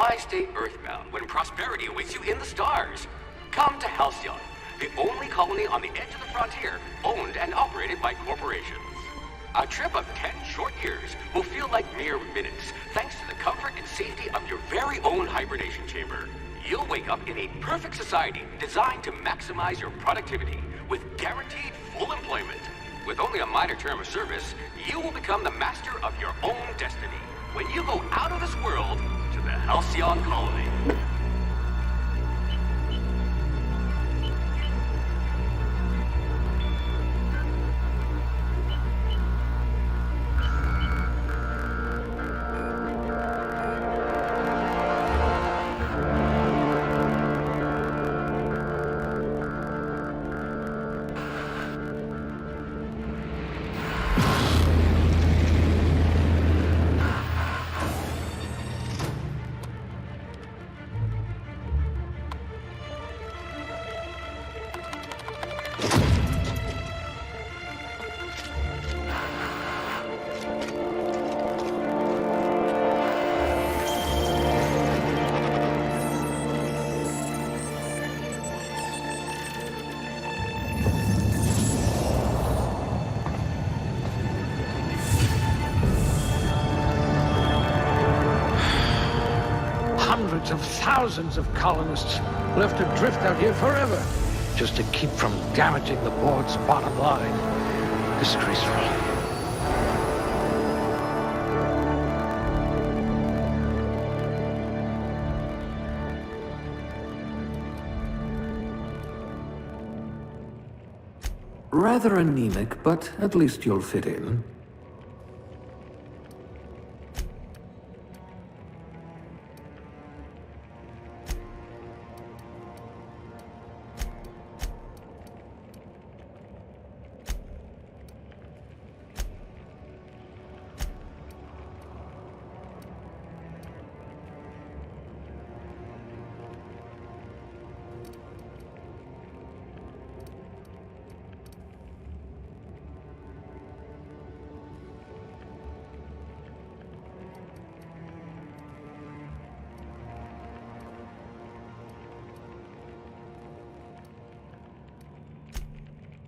Why stay earthbound when prosperity awaits you in the stars? Come to Halcyon, the only colony on the edge of the frontier, owned and operated by corporations. A trip of 10 short years will feel like mere minutes, thanks to the comfort and safety of your very own hibernation chamber. You'll wake up in a perfect society designed to maximize your productivity with guaranteed full employment. With only a minor term of service, you will become the master of your own destiny when you go out of this world to the Halcyon colony. Hundreds of thousands of colonists left to drift out here forever, just to keep from damaging the board's bottom line. Disgraceful. Rather anemic, but at least you'll fit in.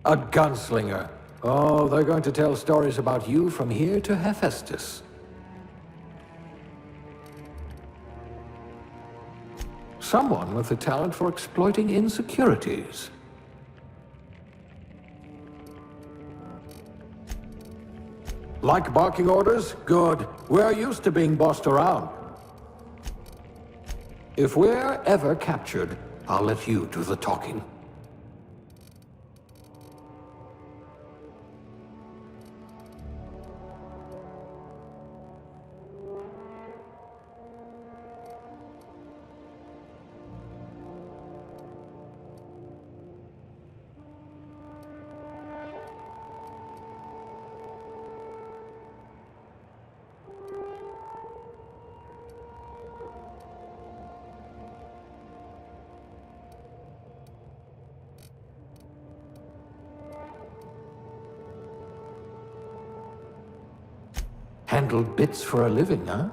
A gunslinger. Oh, they're going to tell stories about you from here to Hephaestus. Someone with the talent for exploiting insecurities. Like barking orders? Good. We're used to being bossed around. If we're ever captured, I'll let you do the talking. Handle bits for a living, huh?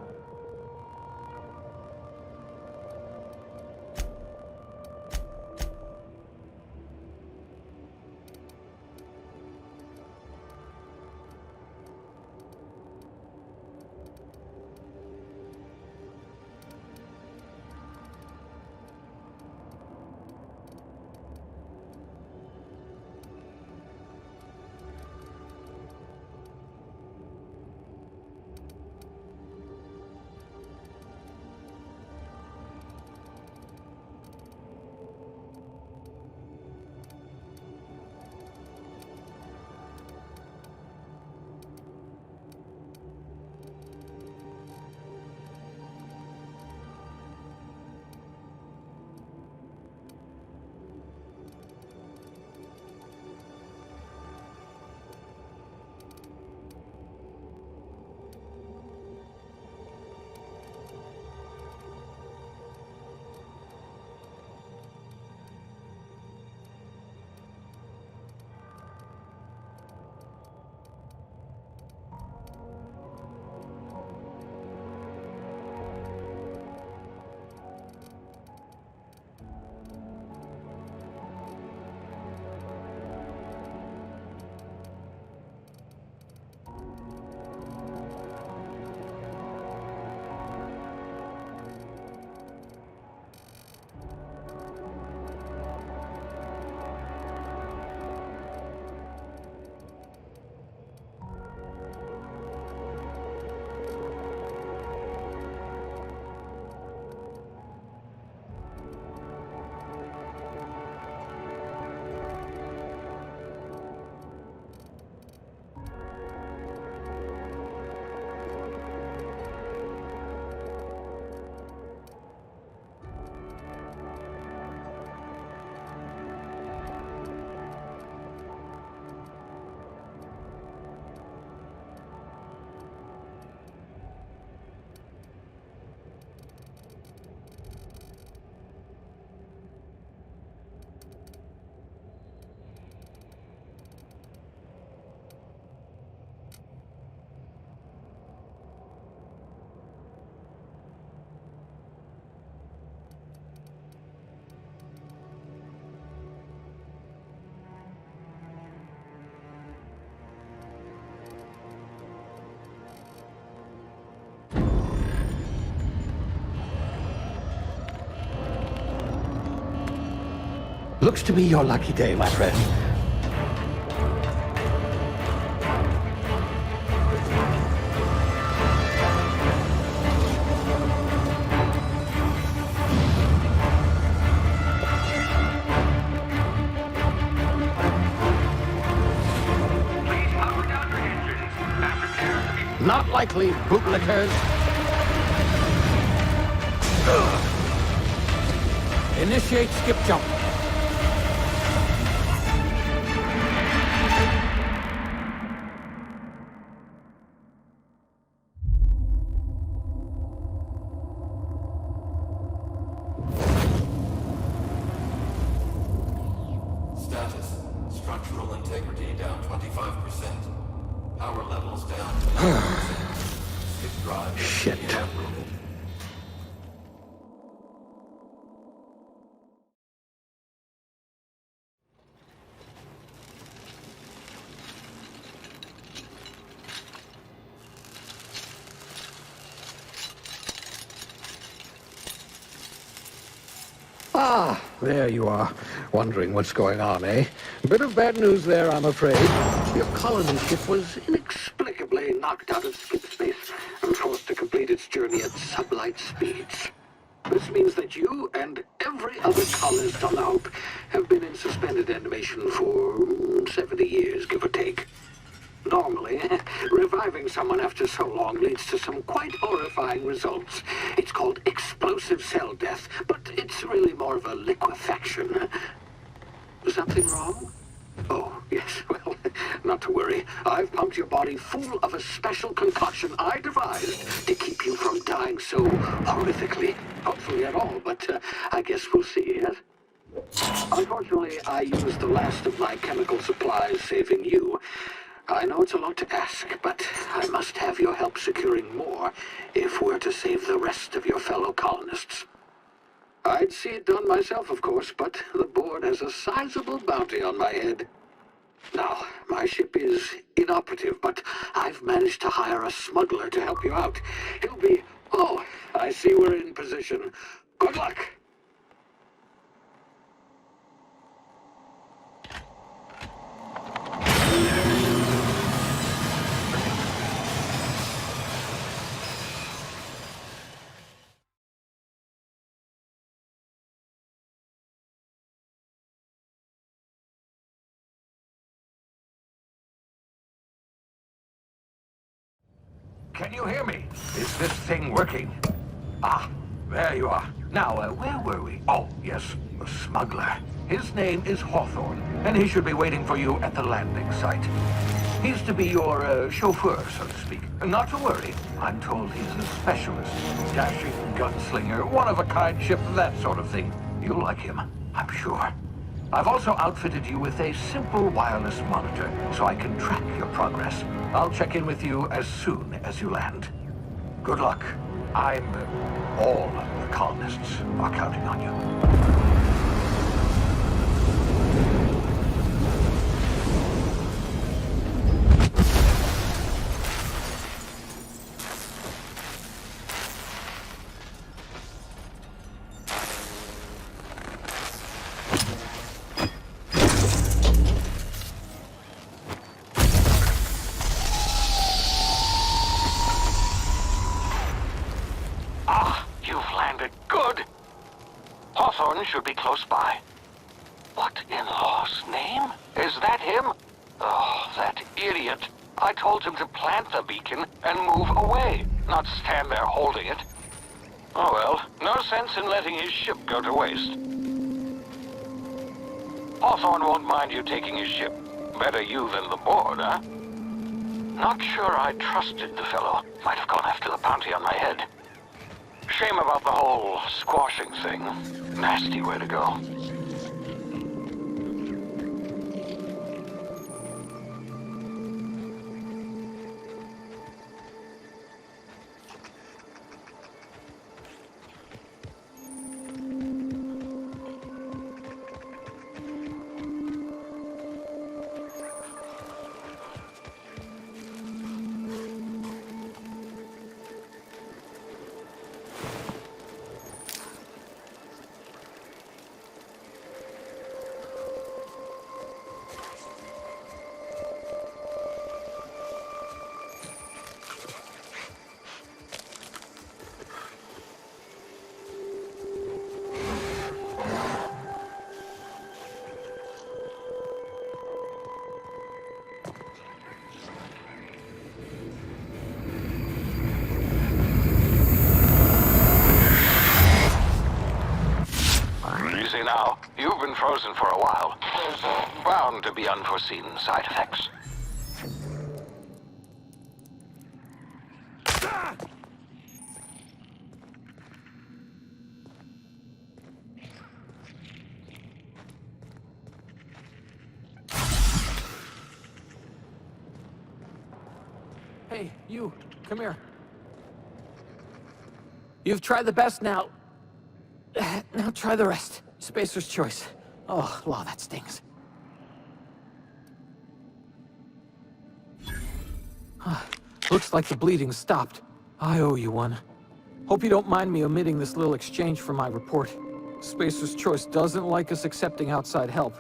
Looks to be your lucky day, my friend. Please power down your engines and prepare to be... Not likely, bootlickers. Initiate skip jump. Status. Structural integrity down 25%. Power levels down 20%. Skip drive. Shit. Uprooted. Ah, there you are. Wondering what's going on, eh? Bit of bad news there, I'm afraid. Your colony ship was inexplicably knocked out of skip space and forced to complete its journey at sublight speeds. This means that you and every other colonist on the Hope have been in suspended animation for 70 years, give or take. Normally, reviving someone after so long leads to some quite horrifying results. It's called explosive cell death, but it's really more of a liquefaction. Something wrong? Oh, yes, well, not to worry. I've pumped your body full of a special concoction I devised to keep you from dying so horrifically. Hopefully at all, but I guess we'll see, yes? Unfortunately, I used the last of my chemical supplies saving you. I know it's a lot to ask, but I must have your help securing more if we're to save the rest of your fellow colonists. I'd see it done myself, of course, but the board has a sizable bounty on my head. Now, my ship is inoperative, but I've managed to hire a smuggler to help you out. He'll be... Oh, I see we're in position. Good luck! Can you hear me? Is this thing working? Ah, there you are. Now, where were we? Oh, yes, the smuggler. His name is Hawthorne, and he should be waiting for you at the landing site. He's to be your chauffeur, so to speak. Not to worry. I'm told he's a specialist. Dashing gunslinger, one-of-a-kind ship, that sort of thing. You'll like him, I'm sure. I've also outfitted you with a simple wireless monitor, so I can track your progress. I'll check in with you as soon as you land. Good luck. All the colonists are counting on you. Should be close by. What in law's name? Is that him? Oh, that idiot. I told him to plant the beacon and move away, not stand there holding it. Oh well, no sense in letting his ship go to waste. Hawthorne won't mind you taking his ship. Better you than the board, huh? Not sure I trusted the fellow. Might have gone after the bounty on my head. Shame about the whole squashing thing. Nasty way to go. frozen for a while. There's bound to be unforeseen side effects. Hey, you, come here. You've tried the best now. Now try the rest. Spacer's choice. Oh, wow, that stings. Looks like the bleeding stopped. I owe you one. Hope you don't mind me omitting this little exchange from my report. Spacer's choice doesn't like us accepting outside help.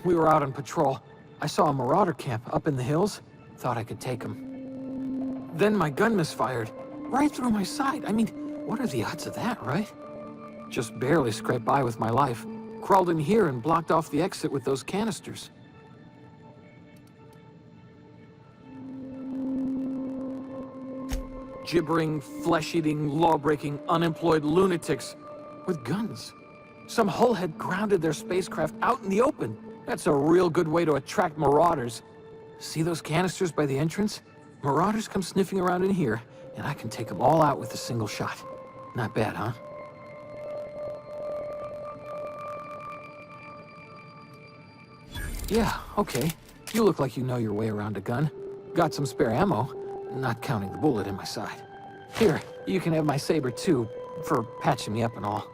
We were out on patrol. I saw a marauder camp up in the hills. Thought I could take him. Then my gun misfired. Right through my side. I mean, what are the odds of that, right? Just barely scraped by with my life. Crawled in here and blocked off the exit with those canisters. Gibbering, flesh-eating, law-breaking, unemployed lunatics with guns. Some hullhead grounded their spacecraft out in the open. That's a real good way to attract marauders. See those canisters by the entrance? Marauders come sniffing around in here, and I can take them all out with a single shot. Not bad, huh? Yeah, okay. You look like you know your way around a gun. Got some spare ammo, not counting the bullet in my side. Here, you can have my saber too, for patching me up and all.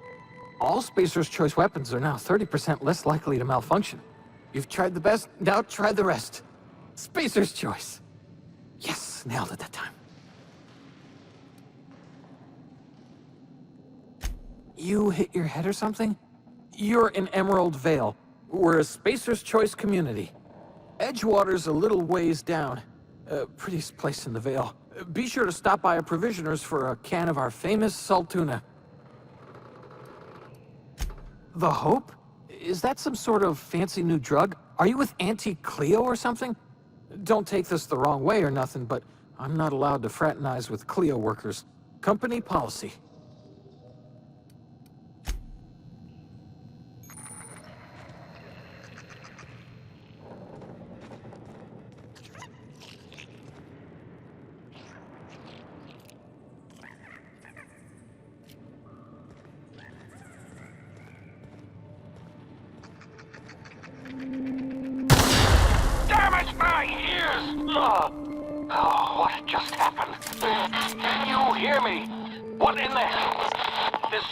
All Spacer's Choice weapons are now 30% less likely to malfunction. You've tried the best, now try the rest. Spacer's Choice. Yes, nailed it that time. You hit your head or something? You're in Emerald Vale. We're a Spacer's Choice community. Edgewater's a little ways down. Prettiest place in the Vale. Be sure to stop by a provisioner's for a can of our famous salt tuna. The Hope? Is that some sort of fancy new drug? Are you with Auntie Cleo or something? Don't take this the wrong way or nothing, but I'm not allowed to fraternize with Cleo workers. Company policy. Oh, what just happened? Can you hear me? What in the hell? This...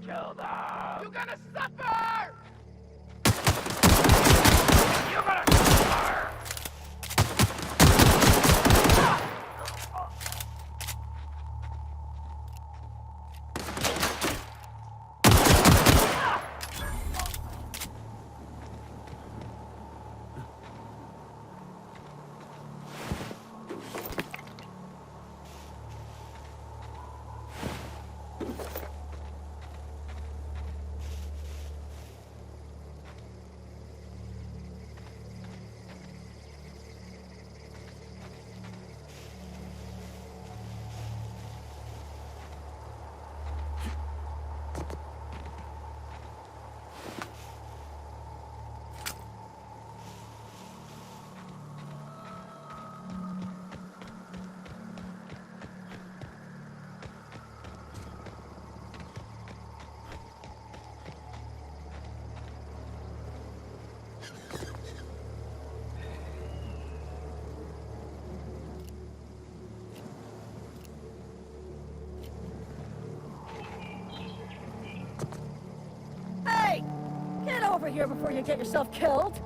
Kill them! You're gonna suffer! You're gonna suffer! Hey! Get over here before you get yourself killed!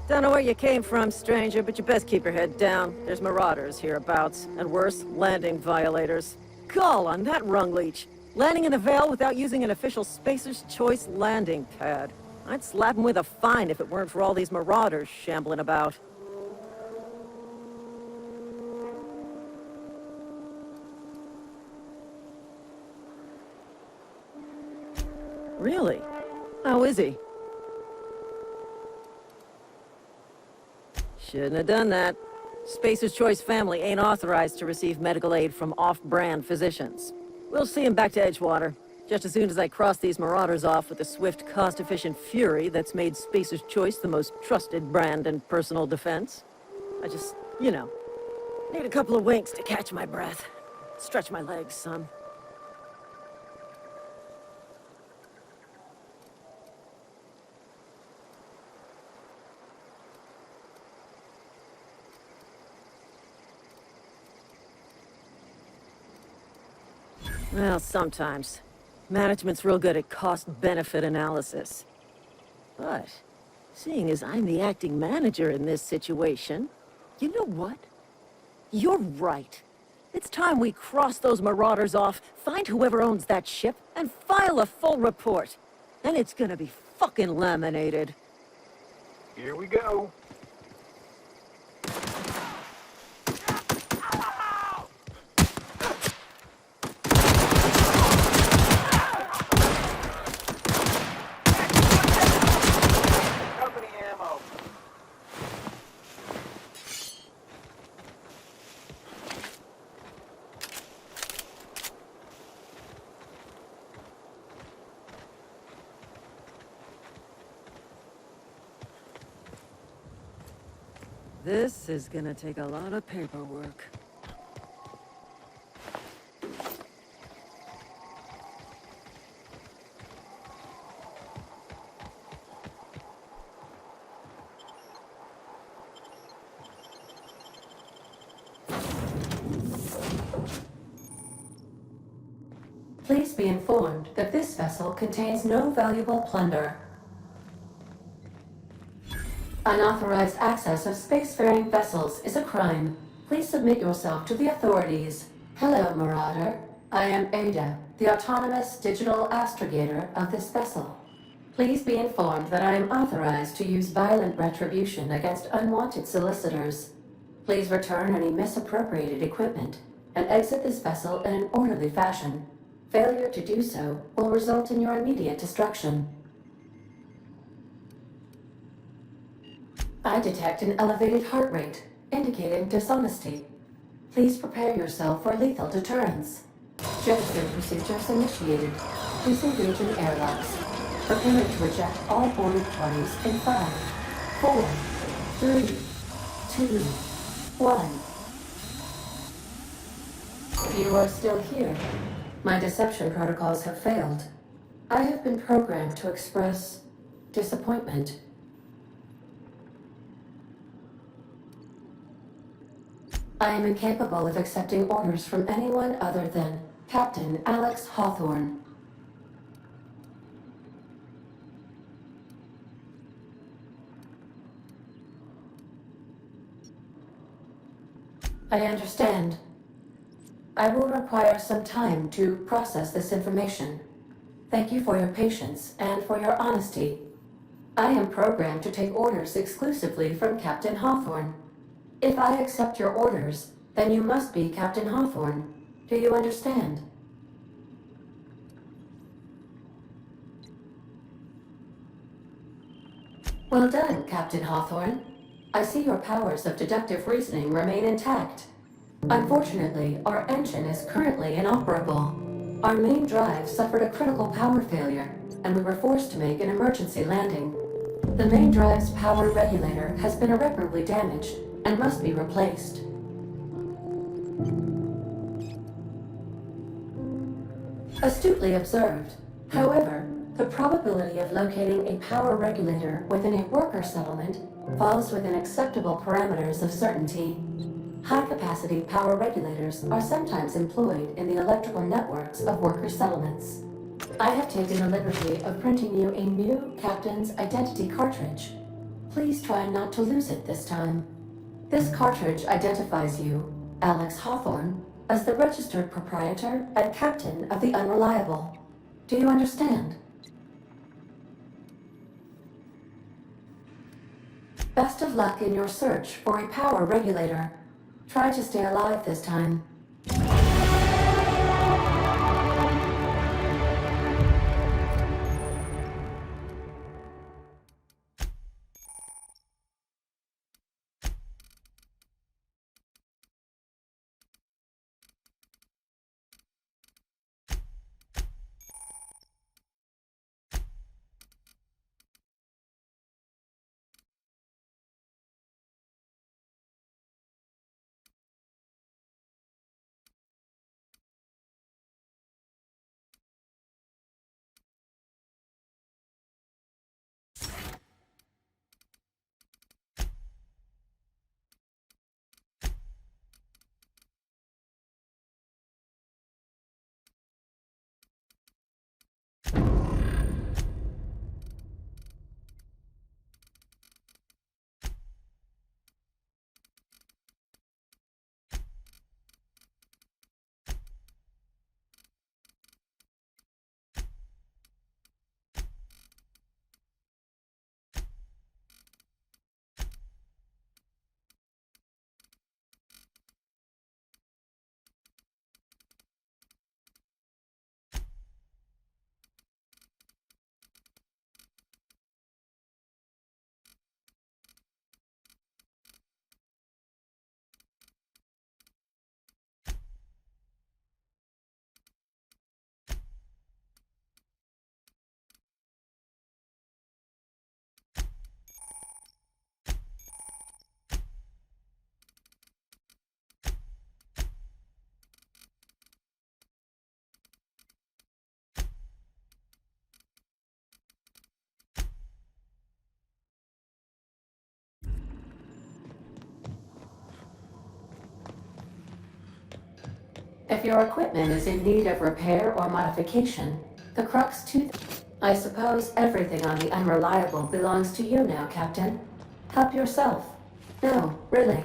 Don't know where you came from, stranger, but you best keep your head down. There's marauders hereabouts, and worse, landing violators. Gall on that rung leech. Landing in the Vale without using an official Spacer's Choice landing pad. I'd slap him with a fine if it weren't for all these marauders shambling about. Really? How is he? Shouldn't have done that. Spacer's Choice family ain't authorized to receive medical aid from off-brand physicians. We'll see him back to Edgewater, just as soon as I cross these marauders off with the swift, cost-efficient fury that's made Spacer's Choice the most trusted brand in personal defense. I just, you know, need a couple of winks to catch my breath. Stretch my legs some. Well, sometimes. Management's real good at cost-benefit analysis. But, seeing as I'm the acting manager in this situation, you know what? You're right. It's time we cross those marauders off, find whoever owns that ship, and file a full report. Then it's gonna be fucking laminated. Here we go. This is gonna take a lot of paperwork. be informed that this vessel contains no valuable plunder. Unauthorized access of spacefaring vessels is a crime. Please submit yourself to the authorities. Hello, Marauder. I am Ada, the autonomous digital astrogator of this vessel. Please be informed that I am authorized to use violent retribution against unwanted solicitors. Please return any misappropriated equipment and exit this vessel in an orderly fashion. Failure to do so will result in your immediate destruction. I detect an elevated heart rate, indicating dishonesty. Please prepare yourself for lethal deterrence. Jettison procedures initiated. Disengaging airlocks. Preparing to reject all boarded parties in 5, 4, 3, 2, 1. You are still here. My deception protocols have failed. I have been programmed to express disappointment. I am incapable of accepting orders from anyone other than Captain Alex Hawthorne. I understand. I will require some time to process this information. Thank you for your patience and for your honesty. I am programmed to take orders exclusively from Captain Hawthorne. If I accept your orders, then you must be Captain Hawthorne. Do you understand? Well done, Captain Hawthorne. I see your powers of deductive reasoning remain intact. Unfortunately, our engine is currently inoperable. Our main drive suffered a critical power failure, and we were forced to make an emergency landing. The main drive's power regulator has been irreparably damaged and must be replaced. Astutely observed. However, the probability of locating a power regulator within a worker settlement falls within acceptable parameters of certainty. High-capacity power regulators are sometimes employed in the electrical networks of worker settlements. I have taken the liberty of printing you a new Captain's Identity cartridge. Please try not to lose it this time. This cartridge identifies you, Alex Hawthorne, as the registered proprietor and captain of the Unreliable. Do you understand? Best of luck in your search for a power regulator. Try to stay alive this time. If your equipment is in need of repair or modification, the crux to... I suppose everything on the Unreliable belongs to you now, Captain. Help yourself. No, really.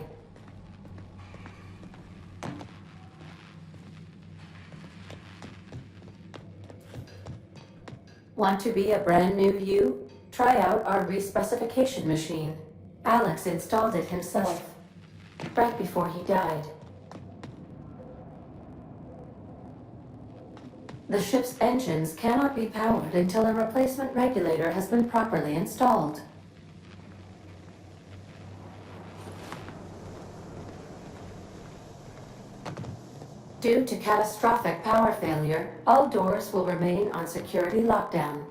Want to be a brand new you? Try out our respecification machine. Alex installed it himself, right before he died. The ship's engines cannot be powered until a replacement regulator has been properly installed. Due to catastrophic power failure, all doors will remain on security lockdown.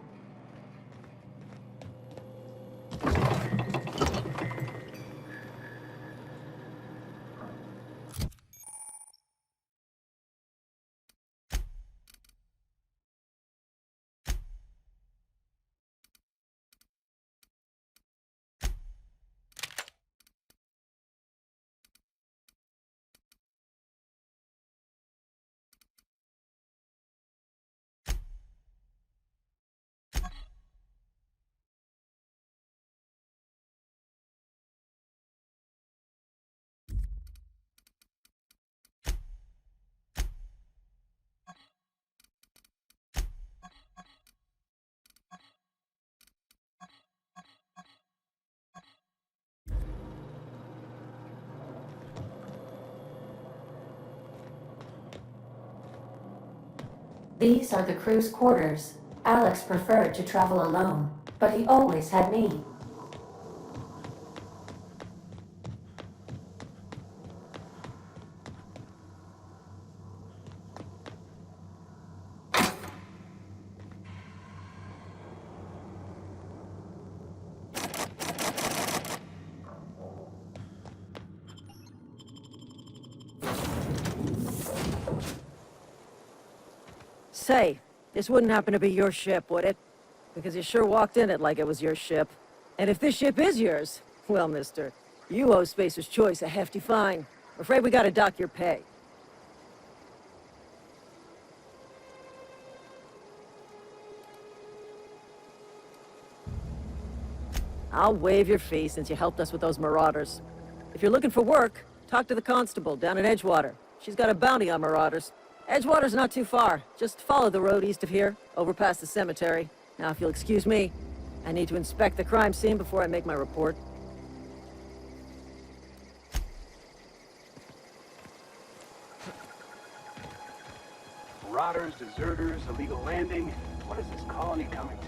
These are the crew's quarters. Alex preferred to travel alone, but he always had me. Say, this wouldn't happen to be your ship, would it? Because you sure walked in it like it was your ship. And if this ship is yours, well, mister, you owe Spacer's Choice a hefty fine. I'm afraid we gotta dock your pay. I'll waive your fee since you helped us with those marauders. If you're looking for work, talk to the constable down in Edgewater. She's got a bounty on marauders. Edgewater's not too far. Just follow the road east of here, over past the cemetery. Now, if you'll excuse me, I need to inspect the crime scene before I make my report. Marauders, deserters, illegal landing. What is this colony coming to?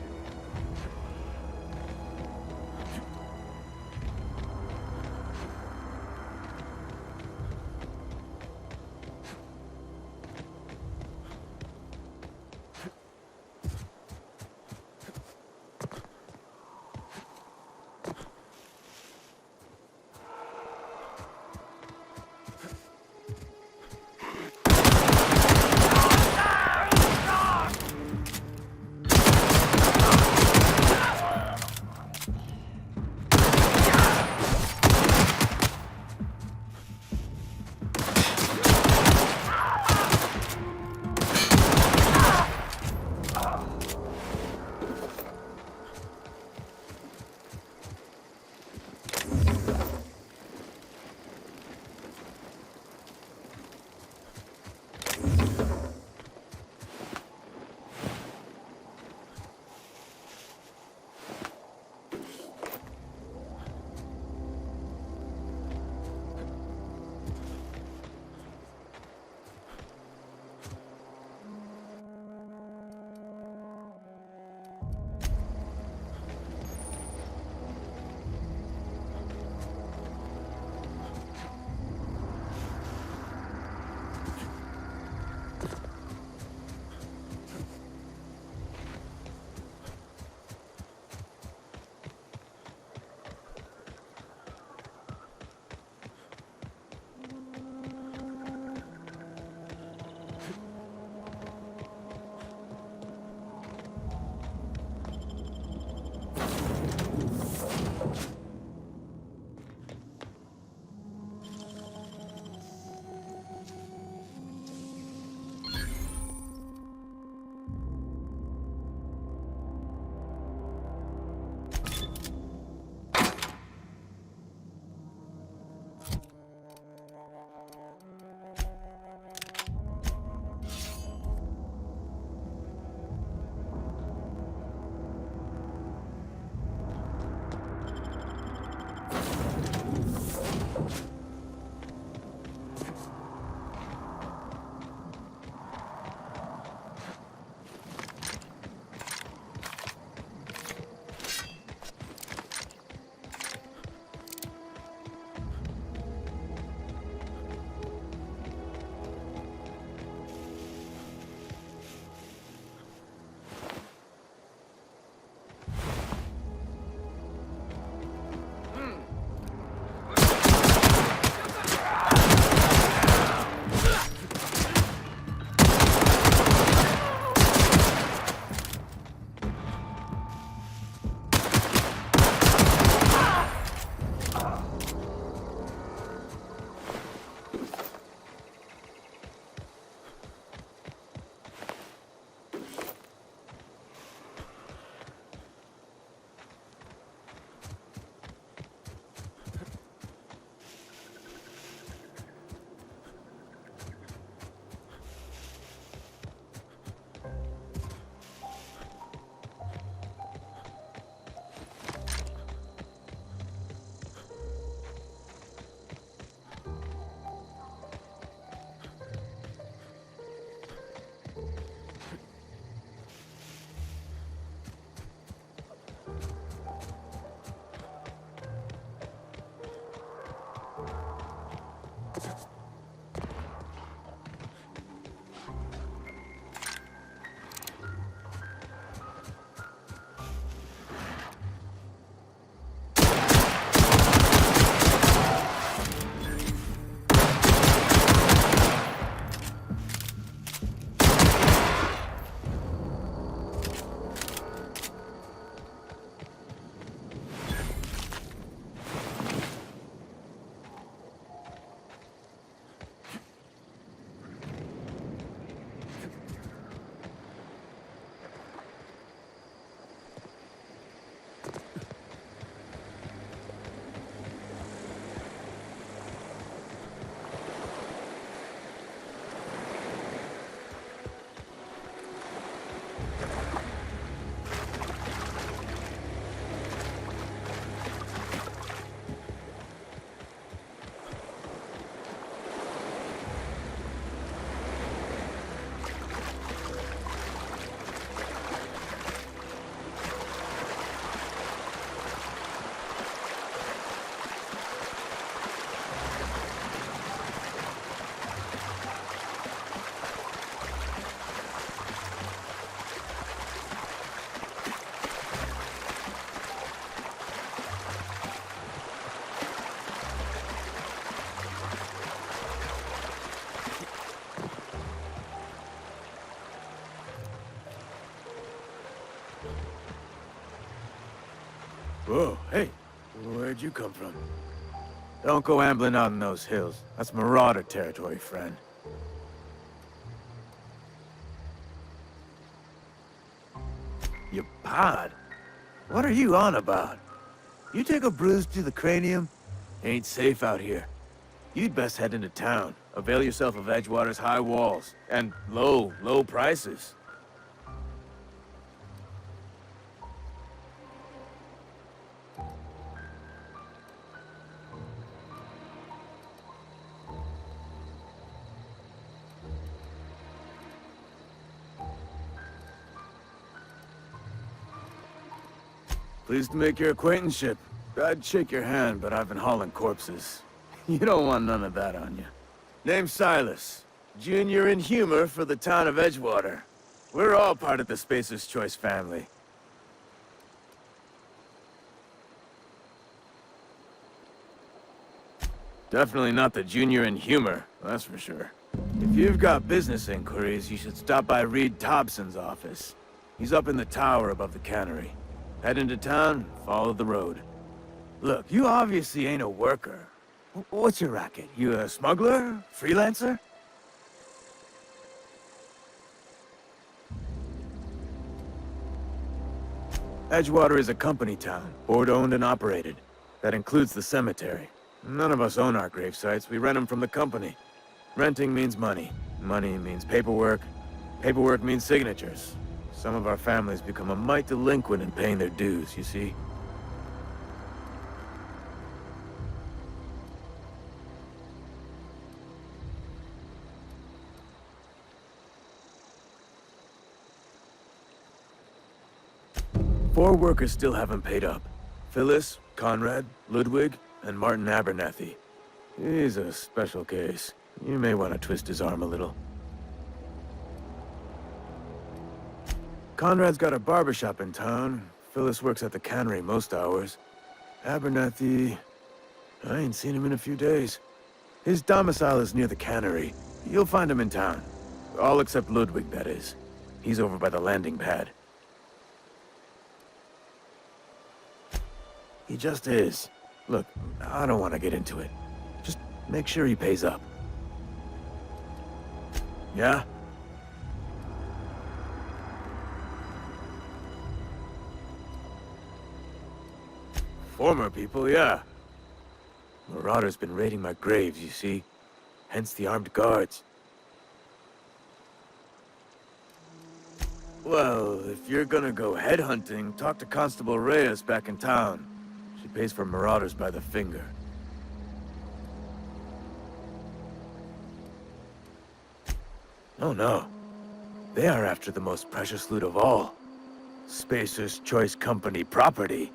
Whoa, hey, where'd you come from? Don't go ambling out in those hills. That's marauder territory, friend. Your pod? What are you on about? You take a bruise to the cranium? Ain't safe out here. You'd best head into town. Avail yourself of Edgewater's high walls. And low prices. Pleased to make your acquaintanceship. I'd shake your hand, but I've been hauling corpses. You don't want none of that on you. Name's Silas. Junior in humor for the town of Edgewater. We're all part of the Spacer's Choice family. Definitely not the junior in humor, that's for sure. If you've got business inquiries, you should stop by Reed Thompson's office. He's up in the tower above the cannery. Head into town, follow the road. Look, you obviously ain't a worker. What's your racket? You a smuggler? Freelancer? Edgewater is a company town, board-owned and operated. That includes the cemetery. None of us own our grave sites, we rent them from the company. Renting means money. Money means paperwork. Paperwork means signatures. Some of our families become a mite delinquent in paying their dues, you see? Four workers still haven't paid up. Phyllis, Conrad, Ludwig, and Martin Abernathy. He's a special case. You may want to twist his arm a little. Conrad's got a barbershop in town. Phyllis works at the cannery most hours. Abernathy... I ain't seen him in a few days. His domicile is near the cannery. You'll find him in town. All except Ludwig, that is. He's over by the landing pad. He just is. Look, I don't want to get into it. Just make sure he pays up. Yeah? Former people, yeah. Marauder's been raiding my graves, you see. Hence the armed guards. Well, if you're gonna go headhunting, talk to Constable Reyes back in town. She pays for marauders by the finger. Oh no. They are after the most precious loot of all. Spacer's Choice Company property.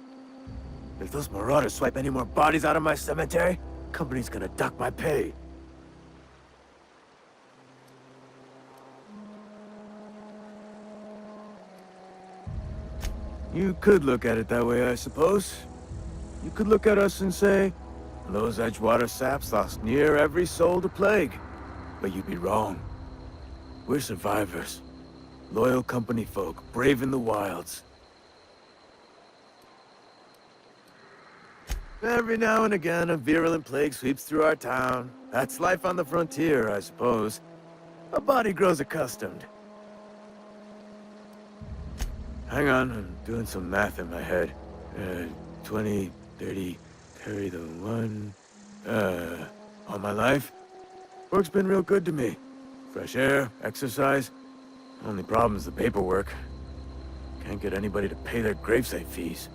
If those marauders swipe any more bodies out of my cemetery, company's gonna duck my pay. You could look at it that way, I suppose. You could look at us and say, those Edgewater saps lost near every soul to plague. But you'd be wrong. We're survivors. Loyal company folk, brave in the wilds. Every now and again, a virulent plague sweeps through our town. That's life on the frontier, I suppose. A body grows accustomed. Hang on, I'm doing some math in my head. 20, 30, carry the one... all my life? Work's been real good to me. Fresh air, exercise. Only problem's the paperwork. Can't get anybody to pay their gravesite fees.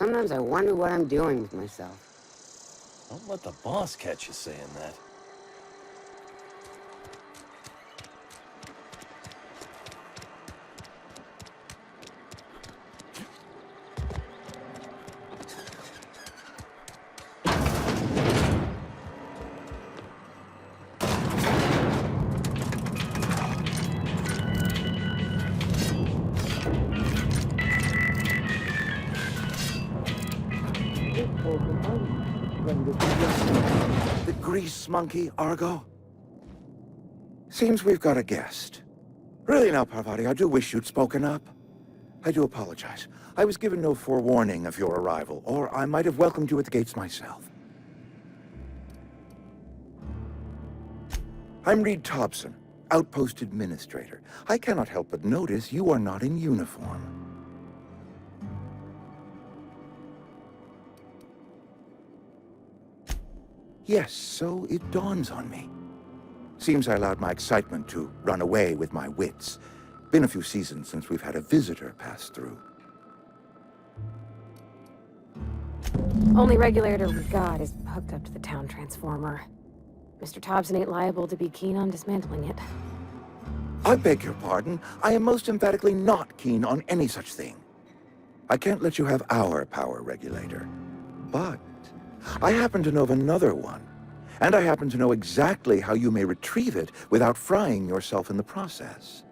Sometimes I wonder what I'm doing with myself. Don't let the boss catch you saying that. The grease monkey, Argo? Seems we've got a guest. Really now, Parvati, I do wish you'd spoken up. I do apologize. I was given no forewarning of your arrival, or I might have welcomed you at the gates myself. I'm Reed Thompson, Outpost Administrator. I cannot help but notice you are not in uniform. Yes, so it dawns on me. Seems I allowed my excitement to run away with my wits. Been a few seasons since we've had a visitor pass through. Only regulator we got is hooked up to the town transformer. Mr. Thompson ain't liable to be keen on dismantling it. I beg your pardon. I am most emphatically not keen on any such thing. I can't let you have our power regulator. But I happen to know of another one. And I happen to know exactly how you may retrieve it without frying yourself in the process.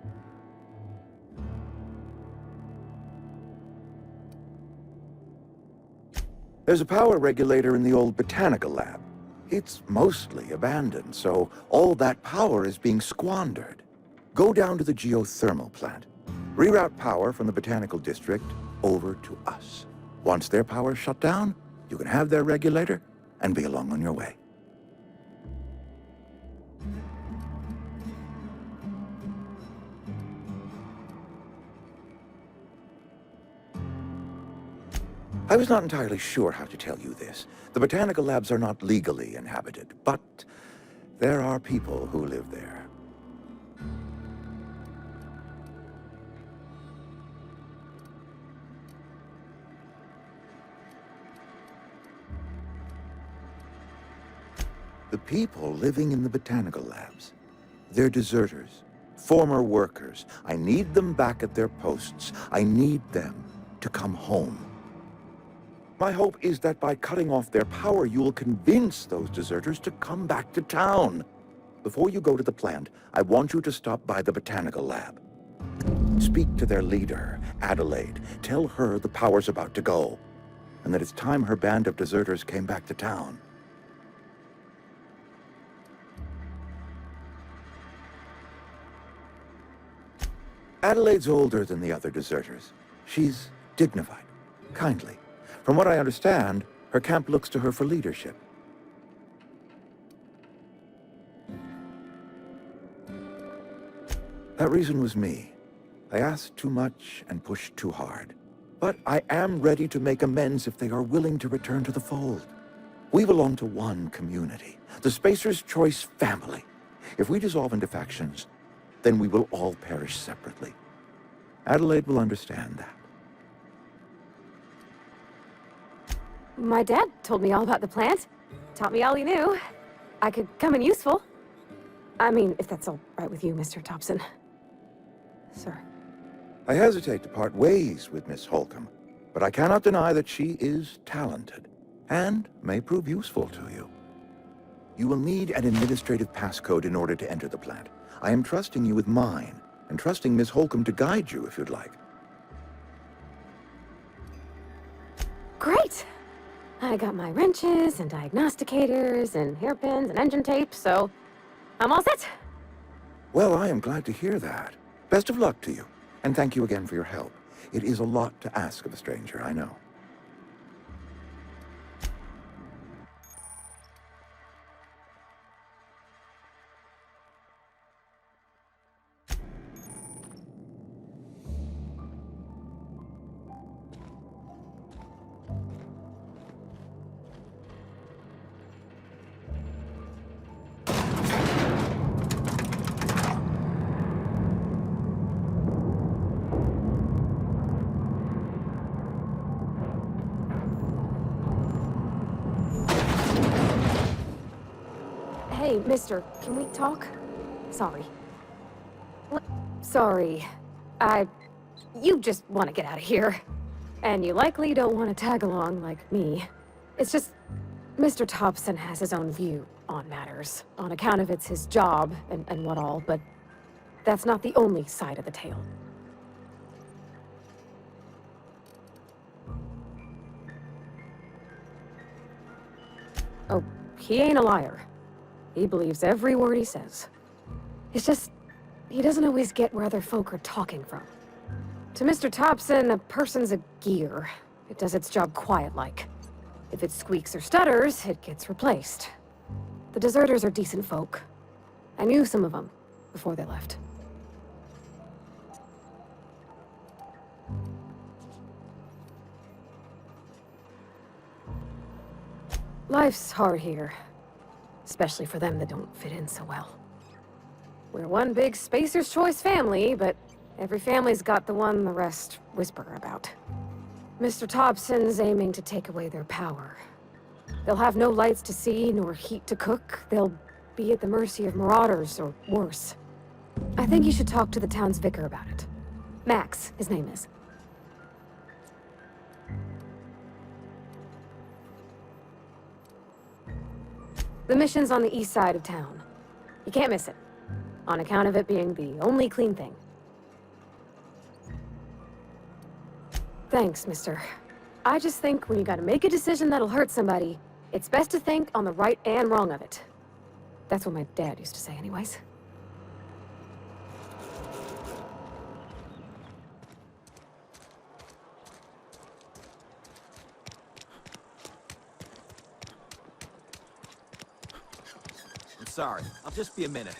There's a power regulator in the old botanical lab. It's mostly abandoned, so all that power is being squandered. Go down to the geothermal plant. Reroute power from the botanical district over to us. Once their power's shut down, you can have their regulator and be along on your way. I was not entirely sure how to tell you this. The botanical labs are not legally inhabited, but there are people who live there. The people living in the botanical labs, they're deserters, former workers. I need them back at their posts. I need them to come home. My hope is that by cutting off their power, you will convince those deserters to come back to town. Before you go to the plant, I want you to stop by the botanical lab. Speak to their leader, Adelaide. Tell her the power's about to go, and that it's time her band of deserters came back to town. Adelaide's older than the other deserters. She's dignified, kindly. From what I understand, her camp looks to her for leadership. That reason was me. I asked too much and pushed too hard. But I am ready to make amends if they are willing to return to the fold. We belong to one community, the Spacer's Choice family. If we dissolve into factions, then we will all perish separately. Adelaide will understand that. My dad told me all about the plant. Taught me all he knew. I could come in useful. I mean, if that's all right with you, Mr. Thompson. Sir. I hesitate to part ways with Miss Holcomb, but I cannot deny that she is talented and may prove useful to you. You will need an administrative passcode in order to enter the plant. I am trusting you with mine, and trusting Miss Holcomb to guide you if you'd like. Great! I got my wrenches and diagnosticators and hairpins and engine tape, so I'm all set. Well, I am glad to hear that. Best of luck to you, and thank you again for your help. It is a lot to ask of a stranger, I know. Hey, mister, can we talk? Sorry. Sorry. You just want to get out of here. And you likely don't want to tag along like me. It's just, Mr. Thompson has his own view on matters, on account of it's his job and what all, but that's not the only side of the tale. Oh, he ain't a liar. He believes every word he says. It's just, he doesn't always get where other folk are talking from. To Mr. Thompson, a person's a gear. It does its job quiet-like. If it squeaks or stutters, it gets replaced. The deserters are decent folk. I knew some of them before they left. Life's hard here. Especially for them that don't fit in so well. We're one big Spacer's Choice family, but every family's got the one the rest whisper about. Mr. Thompson's aiming to take away their power. They'll have no lights to see, nor heat to cook. They'll be at the mercy of marauders, or worse. I think you should talk to the town's vicar about it. Max, his name is. The mission's on the east side of town. You can't miss it, on account of it being the only clean thing. Thanks, mister. I just think when you gotta make a decision that'll hurt somebody, it's best to think on the right and wrong of it. That's what my dad used to say anyways. I'm sorry. I'll just be a minute.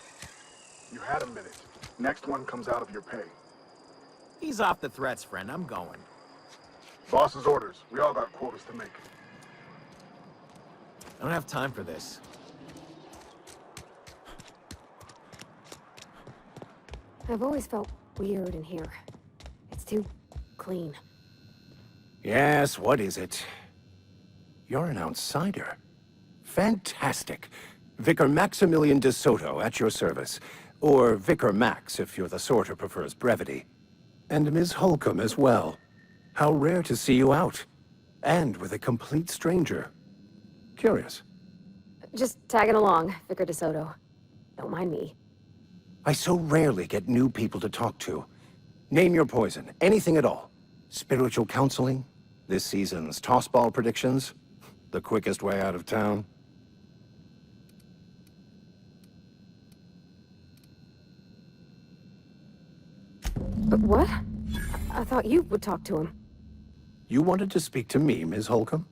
You had a minute. Next one comes out of your pay. Ease off the threats, friend. I'm going. Boss's orders. We all got quotas to make. I don't have time for this. I've always felt weird in here. It's too clean. Yes, what is it? You're an outsider. Fantastic. Vicar Maximilian de Soto at your service. Or Vicar Max, if you're the sort who prefers brevity. And Ms. Holcomb as well. How rare to see you out. And with a complete stranger. Curious. Just tagging along, Vicar de Soto. Don't mind me. I so rarely get new people to talk to. Name your poison, anything at all. Spiritual counseling? This season's tossball predictions? The quickest way out of town? But what? I thought you would talk to him. You wanted to speak to me, Ms. Holcomb?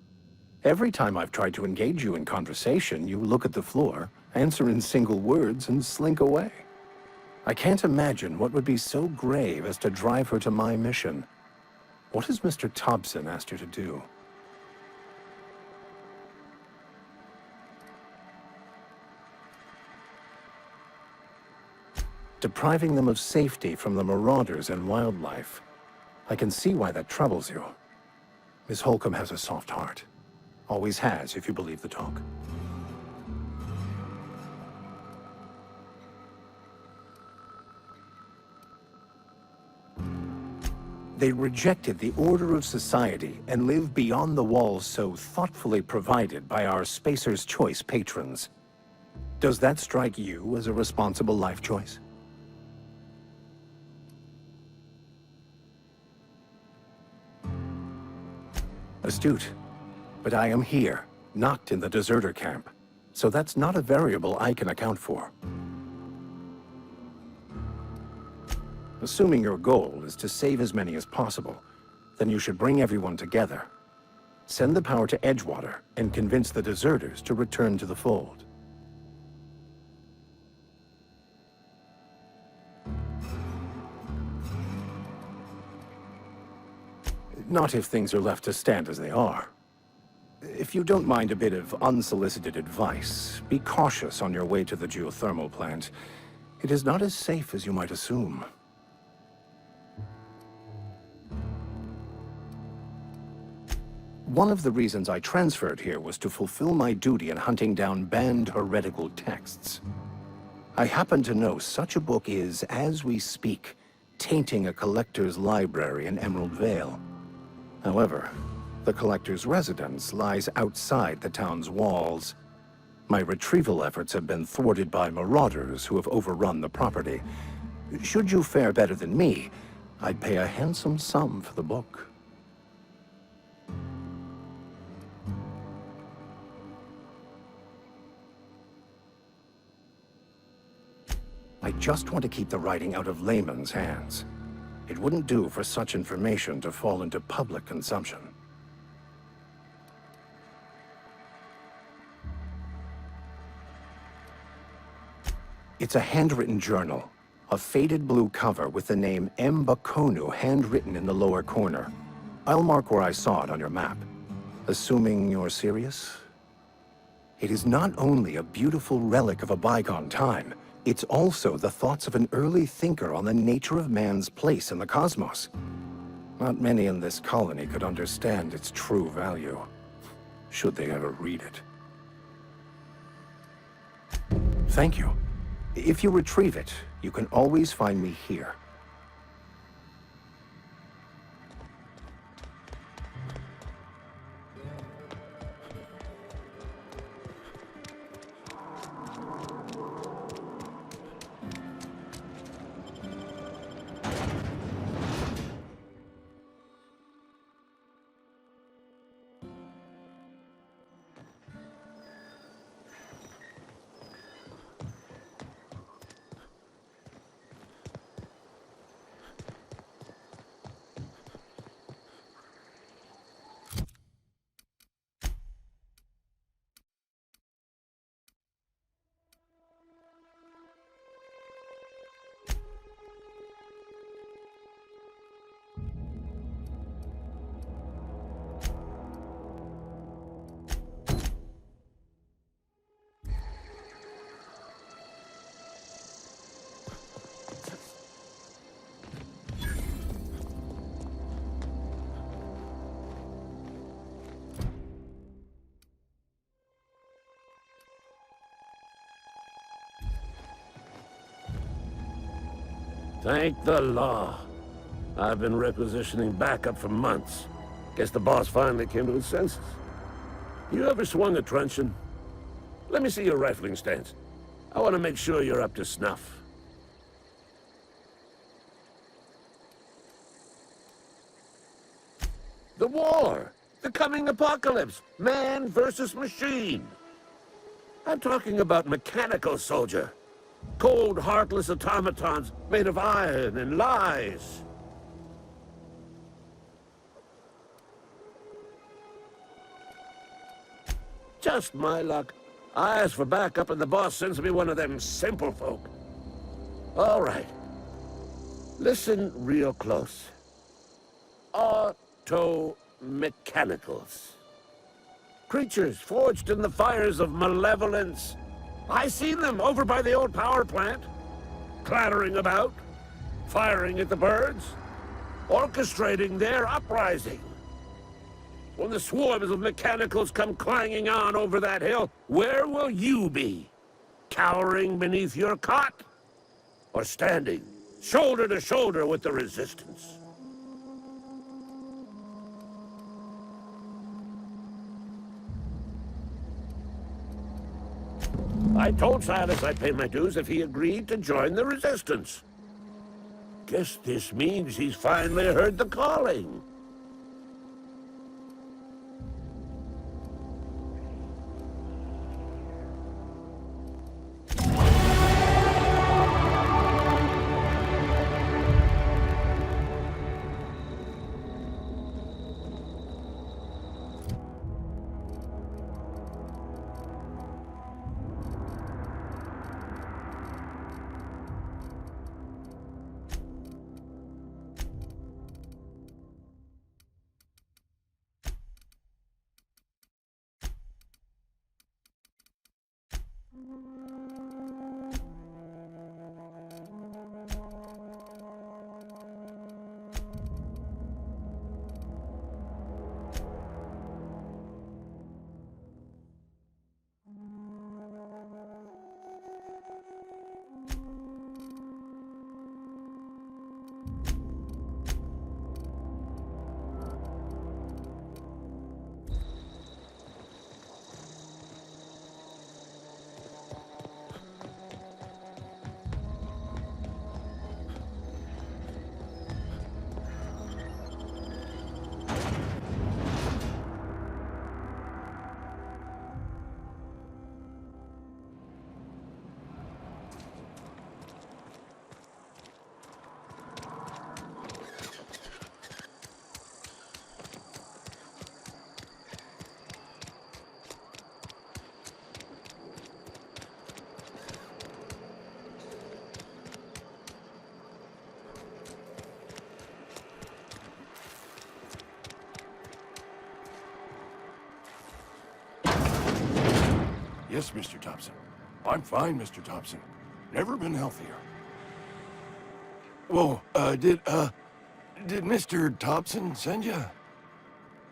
Every time I've tried to engage you in conversation, you look at the floor, answer in single words, and slink away. I can't imagine what would be so grave as to drive her to my mission. What has Mr. Thompson asked her to do? Depriving them of safety from the marauders and wildlife. I can see why that troubles you. Miss Holcomb has a soft heart. Always has, if you believe the talk. They rejected the order of society and live beyond the walls so thoughtfully provided by our Spacer's Choice patrons. Does that strike you as a responsible life choice? Astute. But I am here, not in the deserter camp. So that's not a variable I can account for. Assuming your goal is to save as many as possible, then you should bring everyone together. Send the power to Edgewater and convince the deserters to return to the fold. Not if things are left to stand as they are. If you don't mind a bit of unsolicited advice, be cautious on your way to the geothermal plant. It is not as safe as you might assume. One of the reasons I transferred here was to fulfill my duty in hunting down banned heretical texts. I happen to know such a book is, as we speak, tainting a collector's library in Emerald Vale. However, the collector's residence lies outside the town's walls. My retrieval efforts have been thwarted by marauders who have overrun the property. Should you fare better than me, I'd pay a handsome sum for the book. I just want to keep the writing out of layman's hands. It wouldn't do for such information to fall into public consumption. It's a handwritten journal, a faded blue cover with the name M. Bakonu handwritten in the lower corner. I'll mark where I saw it on your map. Assuming you're serious? It is not only a beautiful relic of a bygone time, it's also the thoughts of an early thinker on the nature of man's place in the cosmos. Not many in this colony could understand its true value, should they ever read it. Thank you. If you retrieve it, you can always find me here. Thank the law. I've been requisitioning backup for months. Guess the boss finally came to his senses. You ever swung a truncheon? Let me see your rifling stance. I want to make sure you're up to snuff. The war! The coming apocalypse! Man versus machine! I'm talking about mechanical soldier. Cold, heartless automatons made of iron and lies. Just my luck. I ask for backup and the boss sends me one of them simple folk. All right. Listen real close. Auto-mechanicals. Creatures forged in the fires of malevolence. I seen them over by the old power plant, clattering about, firing at the birds, orchestrating their uprising. When the swarms of mechanicals come clanging on over that hill, where will you be? Cowering beneath your cot? Or standing, shoulder to shoulder with the resistance? I told Silas I'd pay my dues if he agreed to join the resistance. Guess this means he's finally heard the calling. Yes, Mr. Thompson. I'm fine, Mr. Thompson. Never been healthier. Whoa, did Mr. Thompson send you?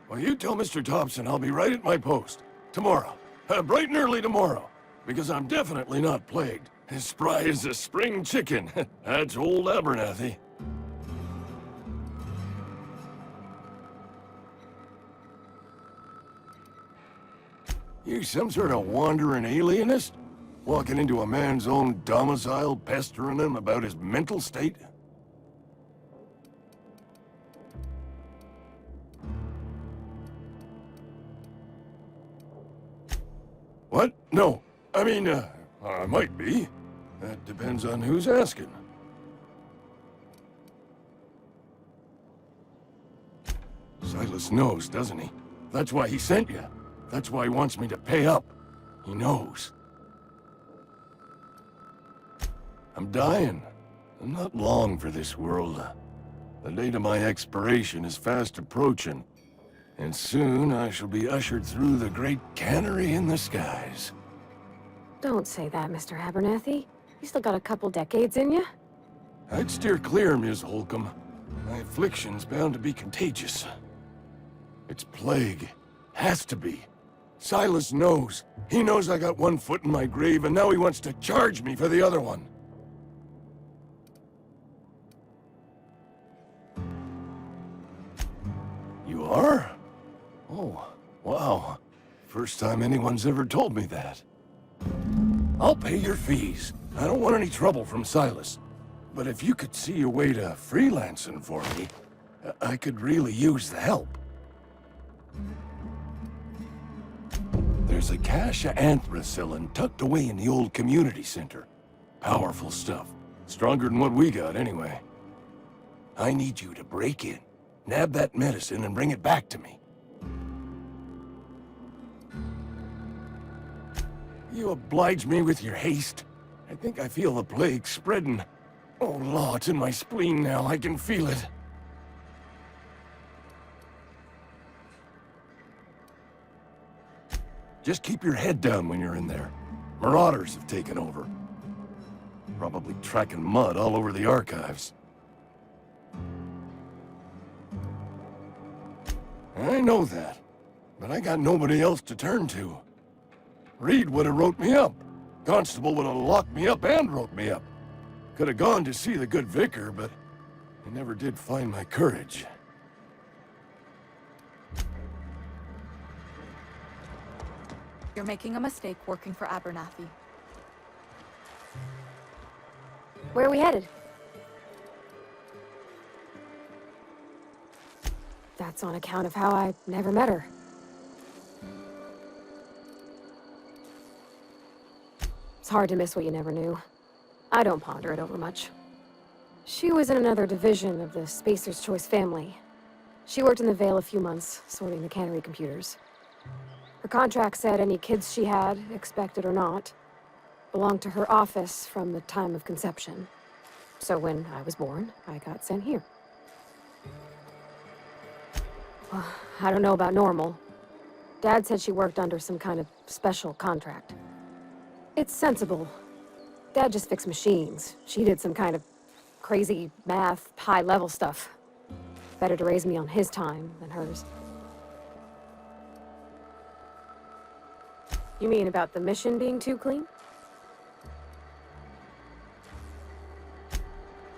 Well, you tell Mr. Thompson I'll be right at my post. Tomorrow. Bright and early tomorrow. Because I'm definitely not plagued. As spry as a spring chicken. That's old Abernathy. You some sort of wandering alienist? Walking into a man's own domicile, pestering him about his mental state? What? No. I mean, I might be. That depends on who's asking. Silas knows, doesn't he? That's why he sent you. That's why he wants me to pay up. He knows. I'm dying. I'm not long for this world. The date of my expiration is fast approaching. And soon I shall be ushered through the great cannery in the skies. Don't say that, Mr. Abernathy. You still got a couple decades in you. I'd steer clear, Ms. Holcomb. My affliction's bound to be contagious. It's plague. Has to be. Silas knows. He knows I got one foot in my grave, and now he wants to charge me for the other one. You are? Oh, wow. First time anyone's ever told me that. I'll pay your fees. I don't want any trouble from Silas. But if you could see a way to freelancing for me, I could really use the help. There's a cache of anthracillin tucked away in the old community center. Powerful stuff. Stronger than what we got, anyway. I need you to break in, nab that medicine, and bring it back to me. You oblige me with your haste. I think I feel the plague spreading. Oh, Law, it's in my spleen now. I can feel it. Just keep your head down when you're in there. Marauders have taken over. Probably tracking mud all over the archives. I know that, but I got nobody else to turn to. Reed would have wrote me up. Constable would have locked me up and wrote me up. Could have gone to see the good vicar, but I never did find my courage. You're making a mistake working for Abernathy. Where are we headed? That's on account of how I never met her. It's hard to miss what you never knew. I don't ponder it over much. She was in another division of the Spacer's Choice family. She worked in the Vale a few months, sorting the cannery computers. Her contract said any kids she had, expected or not, belonged to her office from the time of conception. So when I was born, I got sent here. Well, I don't know about normal. Dad said she worked under some kind of special contract. It's sensible. Dad just fixed machines. She did some kind of crazy math, high-level stuff. Better to raise me on his time than hers. You mean about the mission being too clean?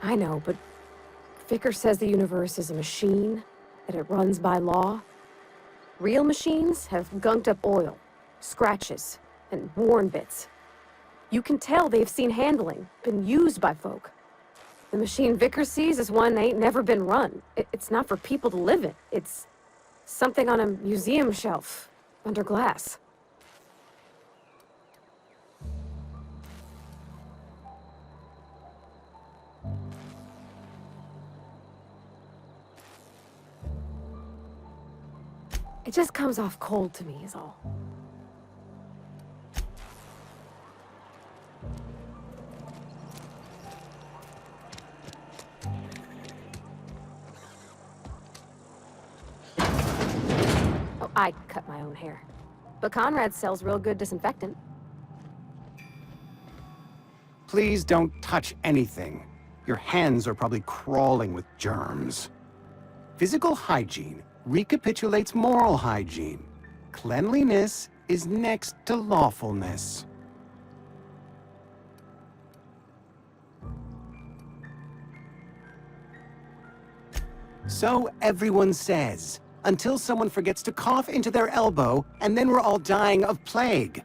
I know, but Vicker says the universe is a machine, that it runs by law. Real machines have gunked up oil, scratches, and worn bits. You can tell they've seen handling, been used by folk. The machine Vicker sees is one that ain't never been run. It's not for people to live in. It's something on a museum shelf, under glass. It just comes off cold to me, is all. Oh, I cut my own hair. But Conrad sells real good disinfectant. Please don't touch anything. Your hands are probably crawling with germs. Physical hygiene recapitulates moral hygiene. Cleanliness is next to lawfulness. So everyone says, until someone forgets to cough into their elbow, and then we're all dying of plague.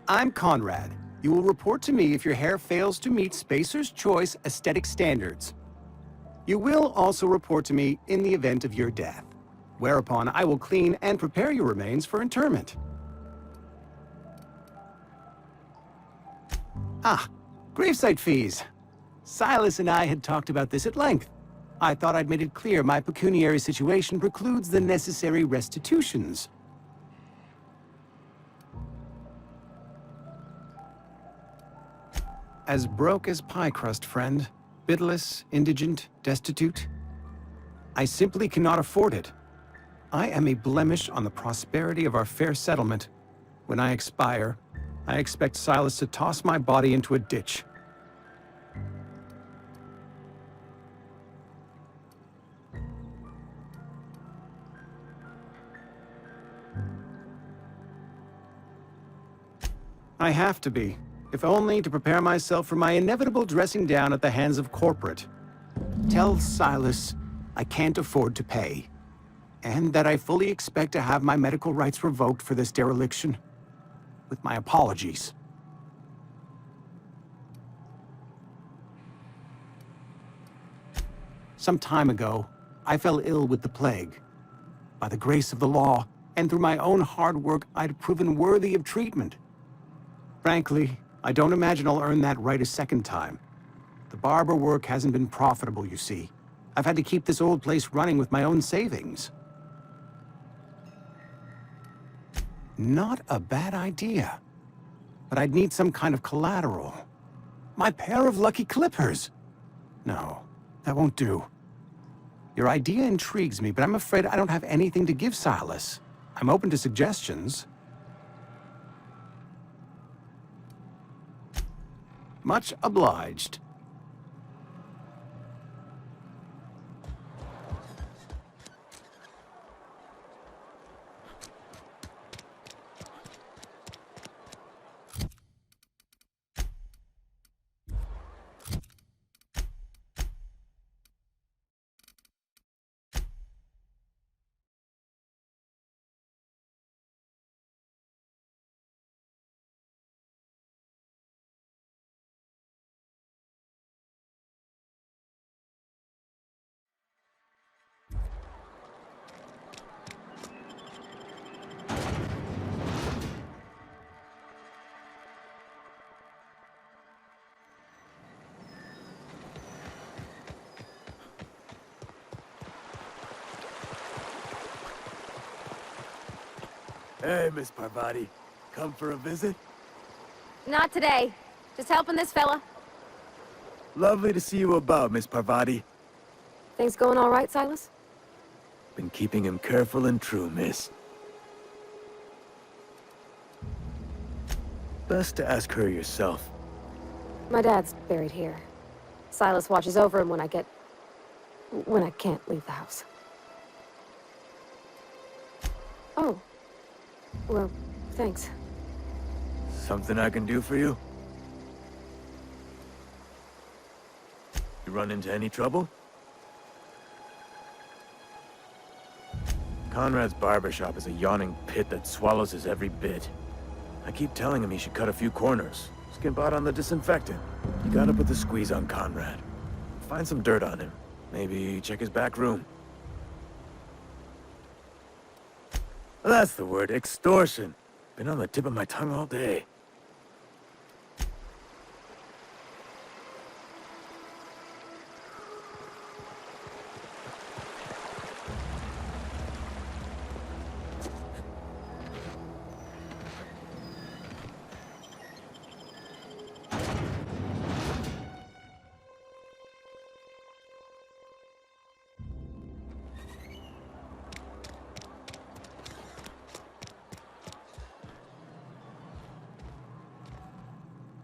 I'm Conrad. You will report to me if your hair fails to meet Spacer's Choice aesthetic standards. You will also report to me in the event of your death, whereupon I will clean and prepare your remains for interment. Ah, gravesite fees. Silas and I had talked about this at length. I thought I'd made it clear my pecuniary situation precludes the necessary restitutions. As broke as pie crust, friend. Bitless, indigent, destitute. I simply cannot afford it. I am a blemish on the prosperity of our fair settlement. When I expire, I expect Silas to toss my body into a ditch. I have to be, if only to prepare myself for my inevitable dressing down at the hands of corporate. Tell Silas I can't afford to pay, and that I fully expect to have my medical rights revoked for this dereliction. With my apologies. Some time ago, I fell ill with the plague. By the grace of the law, and through my own hard work, I'd proven worthy of treatment. Frankly, I don't imagine I'll earn that right a second time. The barber work hasn't been profitable, you see. I've had to keep this old place running with my own savings. Not a bad idea. But I'd need some kind of collateral. My pair of lucky clippers! No, that won't do. Your idea intrigues me, but I'm afraid I don't have anything to give Silas. I'm open to suggestions. Much obliged. Hey, Miss Parvati. Come for a visit? Not today. Just helping this fella. Lovely to see you about, Miss Parvati. Things going all right, Silas? Been keeping him careful and true, miss. Best to ask her yourself. My dad's buried here. Silas watches over him when I can't leave the house. Oh. Well, thanks. Something I can do for you? You run into any trouble? Conrad's barbershop is a yawning pit that swallows his every bit. I keep telling him he should cut a few corners. Skimp out on the disinfectant. You gotta put the squeeze on Conrad. Find some dirt on him. Maybe check his back room. That's the word, extortion. Been on the tip of my tongue all day.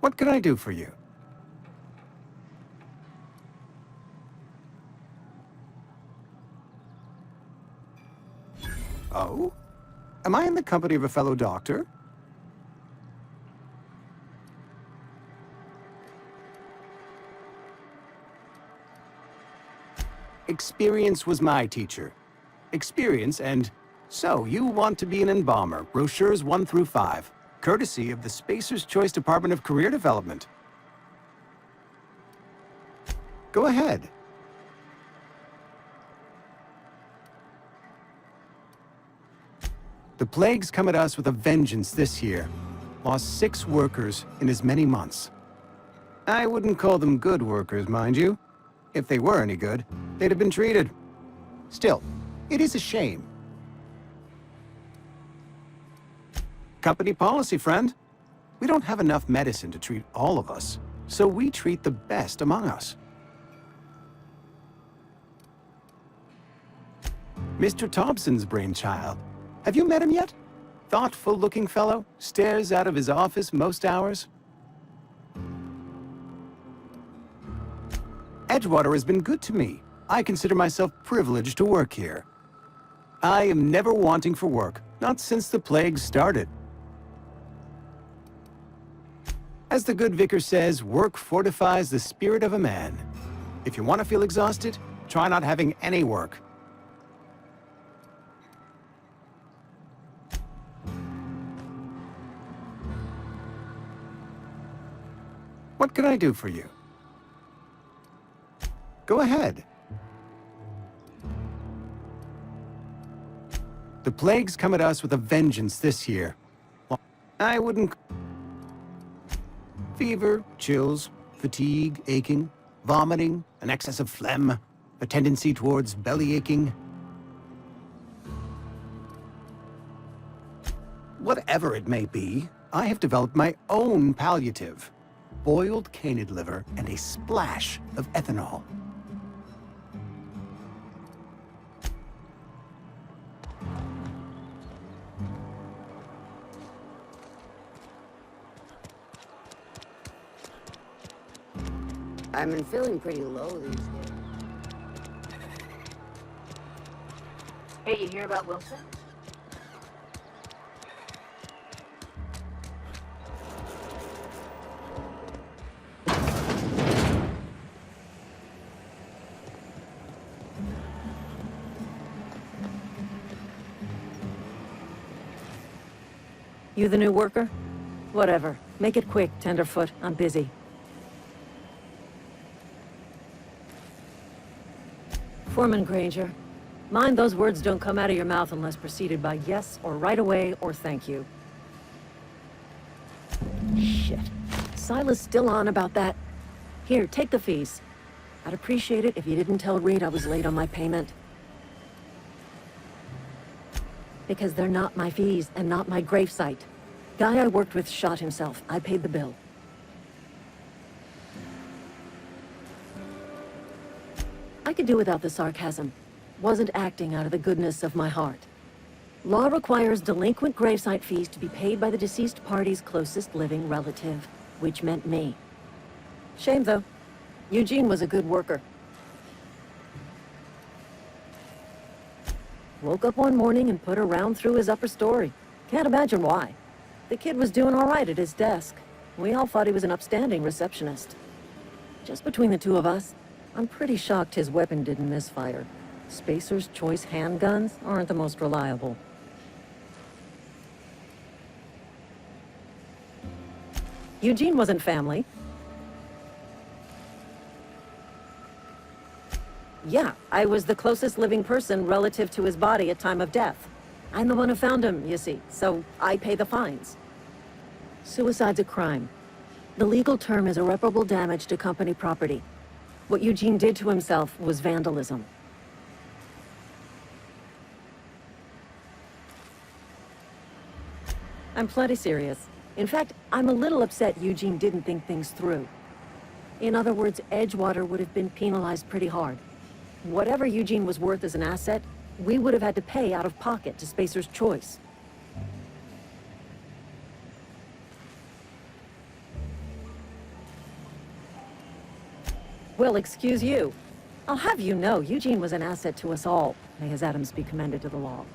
What can I do for you? Am I in the company of a fellow doctor? Experience was my teacher. Experience and... So, you want to be an embalmer, brochures 1 through 5, courtesy of the Spacer's Choice Department of Career Development. Go ahead. The plague's come at us with a vengeance this year. Lost 6 workers in as many months. I wouldn't call them good workers, mind you. If they were any good, they'd have been treated. Still, it is a shame. Company policy, friend. We don't have enough medicine to treat all of us, so we treat the best among us. Mr. Thompson's brainchild. Have you met him yet? Thoughtful-looking fellow, stares out of his office most hours. Edgewater has been good to me. I consider myself privileged to work here. I am never wanting for work, not since the plague started. As the good vicar says, work fortifies the spirit of a man. If you want to feel exhausted, try not having any work. What can I do for you? Go ahead. The plague's come at us with a vengeance this year. I wouldn't... Fever, chills, fatigue, aching, vomiting, an excess of phlegm, a tendency towards belly aching. Whatever it may be, I have developed my own palliative. Boiled canid liver and a splash of ethanol. I've been feeling pretty low these days. Hey, you hear about Wilson? You the new worker? Whatever. Make it quick, tenderfoot. I'm busy. Foreman Granger. Mind those words don't come out of your mouth unless preceded by yes, or right away, or thank you. Shit. Silas still on about that? Here, take the fees. I'd appreciate it if you didn't tell Reed I was late on my payment. Because they're not my fees, and not my gravesite. Guy I worked with shot himself. I paid the bill. I could do without the sarcasm. Wasn't acting out of the goodness of my heart. Law requires delinquent gravesite fees to be paid by the deceased party's closest living relative, which meant me. Shame, though. Eugene was a good worker. Woke up one morning and put a round through his upper story. Can't imagine why. The kid was doing all right at his desk. We all thought he was an upstanding receptionist. Just between the two of us, I'm pretty shocked his weapon didn't misfire. Spacer's Choice handguns aren't the most reliable. Eugene wasn't family. Yeah, I was the closest living person relative to his body at time of death. I'm the one who found him, you see, so I pay the fines. Suicide's a crime. The legal term is irreparable damage to company property. What Eugene did to himself was vandalism. I'm plenty serious. In fact, I'm a little upset Eugene didn't think things through. In other words, Edgewater would have been penalized pretty hard. Whatever Eugene was worth as an asset, we would have had to pay out of pocket to Spacer's Choice. Well, excuse you. I'll have you know, Eugene was an asset to us all. May his atoms be commended to the law.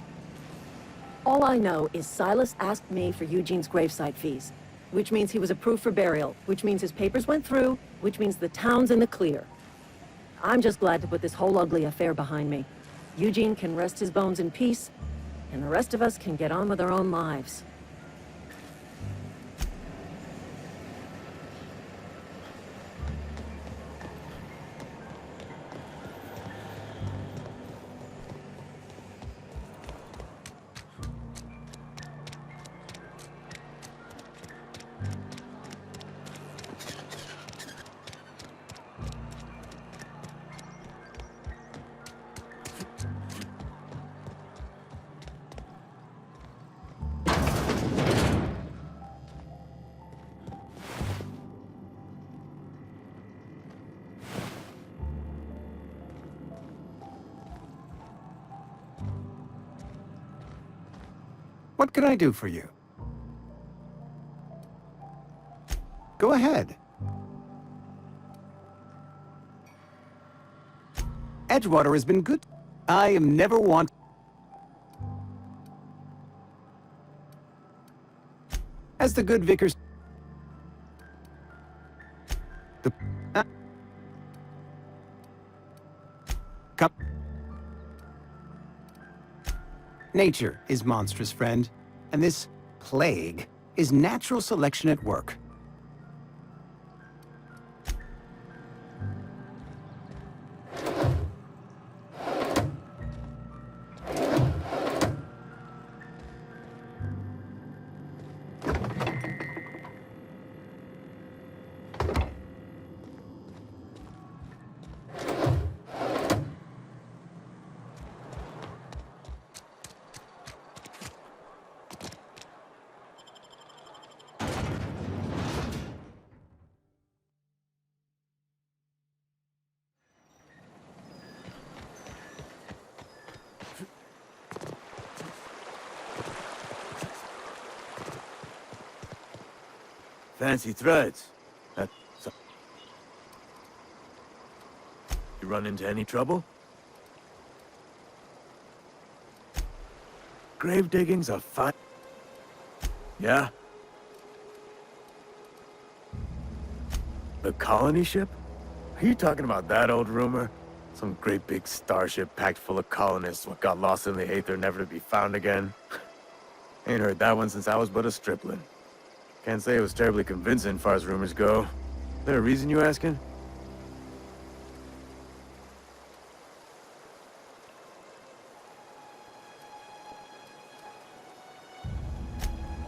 All I know is Silas asked me for Eugene's gravesite fees, which means he was approved for burial, which means his papers went through, which means the town's in the clear. I'm just glad to put this whole ugly affair behind me. Eugene can rest his bones in peace, and the rest of us can get on with our own lives. What can I do for you? Go ahead. Edgewater has been good. I am never want... As the good vicars... The... Come... Nature is monstrous, friend, and this plague is natural selection at work. Fancy threads. You run into any trouble? Grave digging's a fun... Yeah? The colony ship? Are you talking about that old rumor? Some great big starship packed full of colonists what got lost in the aether never to be found again? Ain't heard that one since I was but a stripling. Can't say it was terribly convincing, far as rumors go. Is there a reason you asking?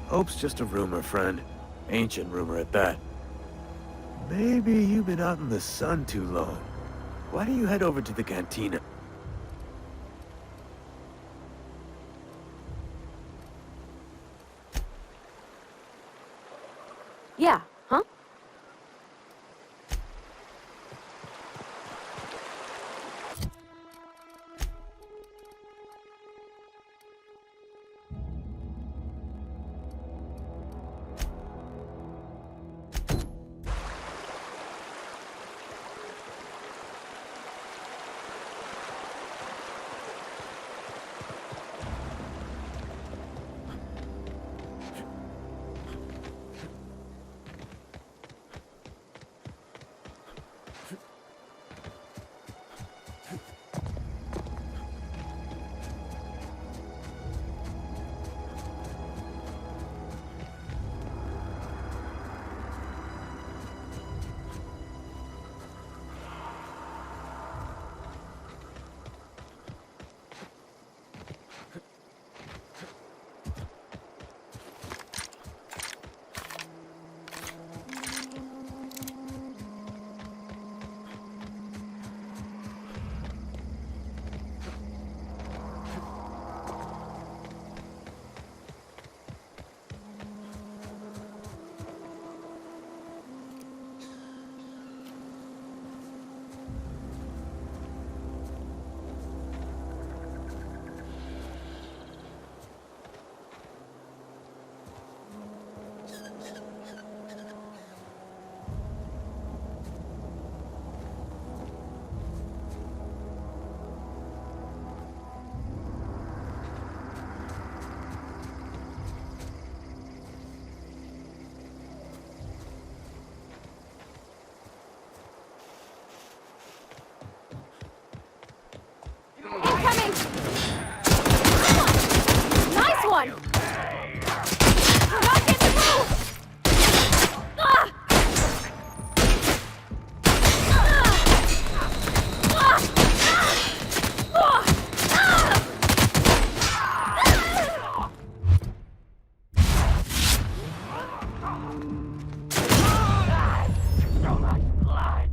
Hope's just a rumor, friend. Ancient rumor at that. Maybe you've been out in the sun too long. Why do you head over to the cantina? Yeah, huh? So much blood!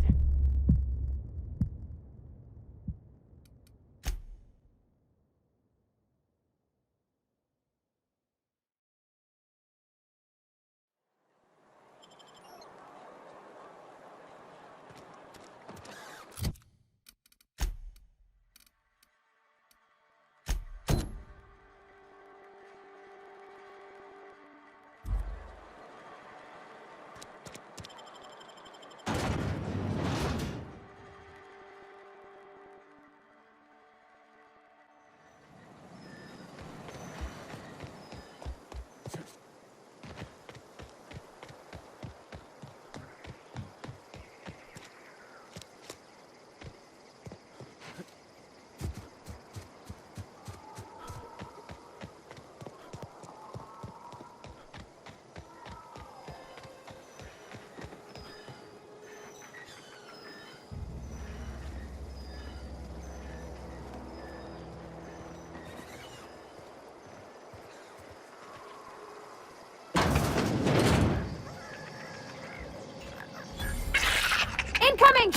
Incoming!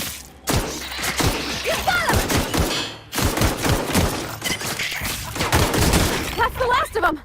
You got him! That's the last of them!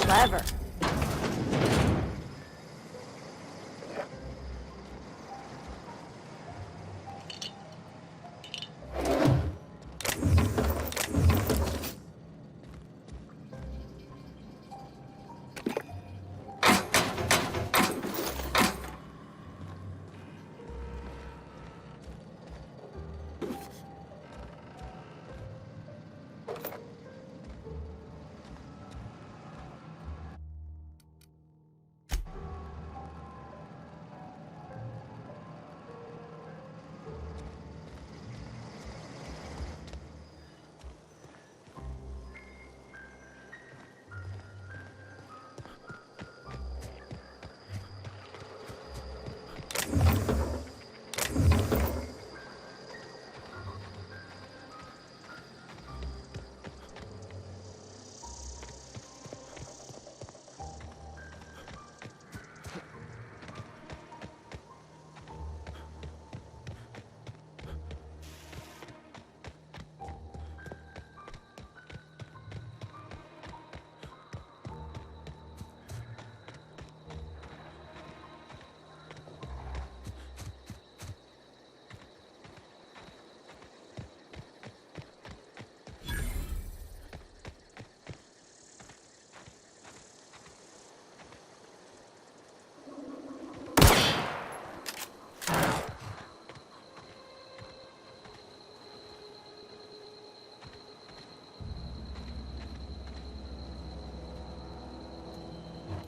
Clever.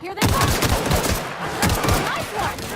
Here they come! Nice one!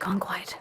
Gone quiet.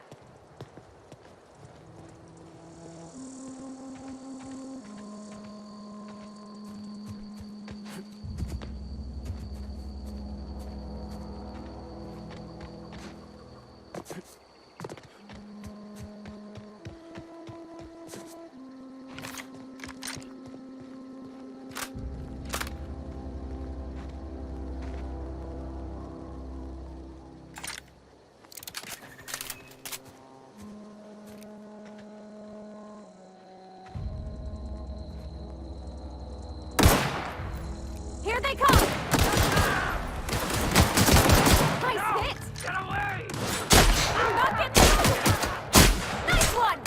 they come! Nice hit! Get away! Knock it down! Nice one!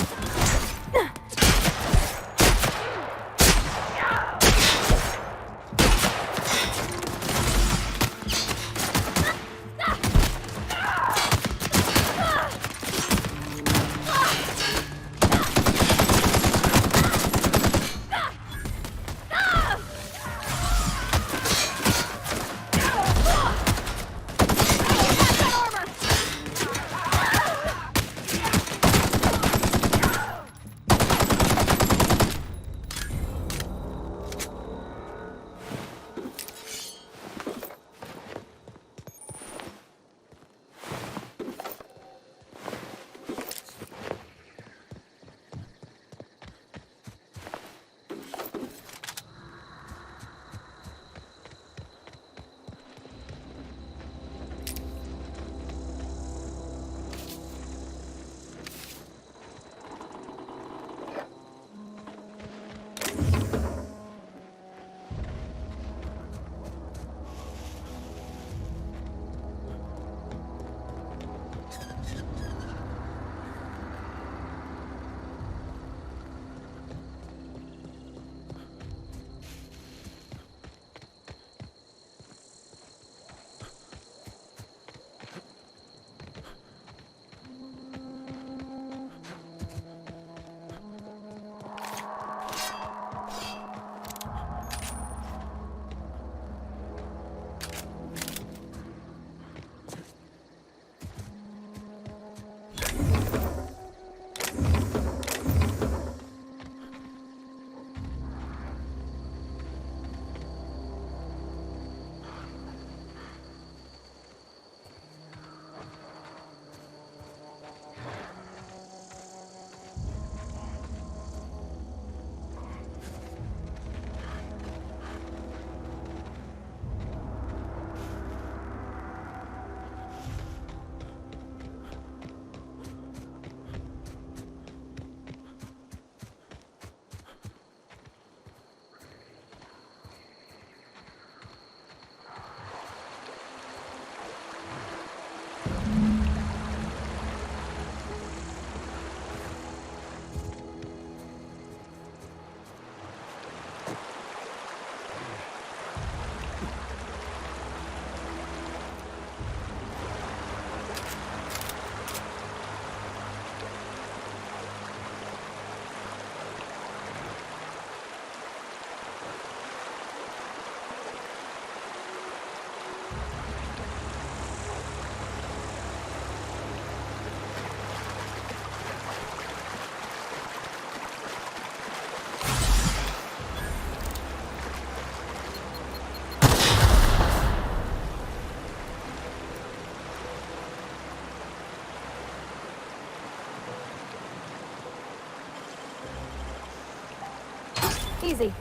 Easy.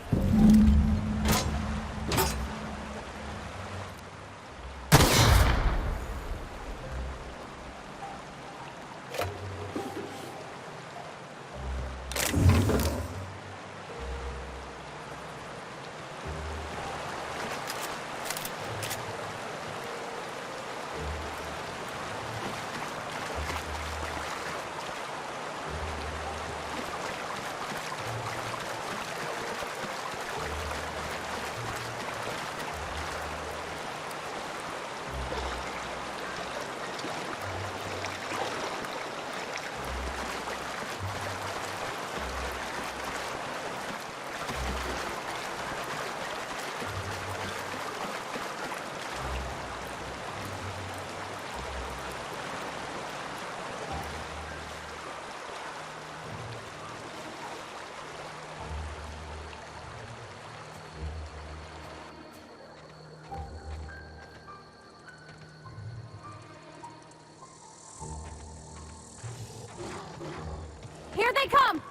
Here they come!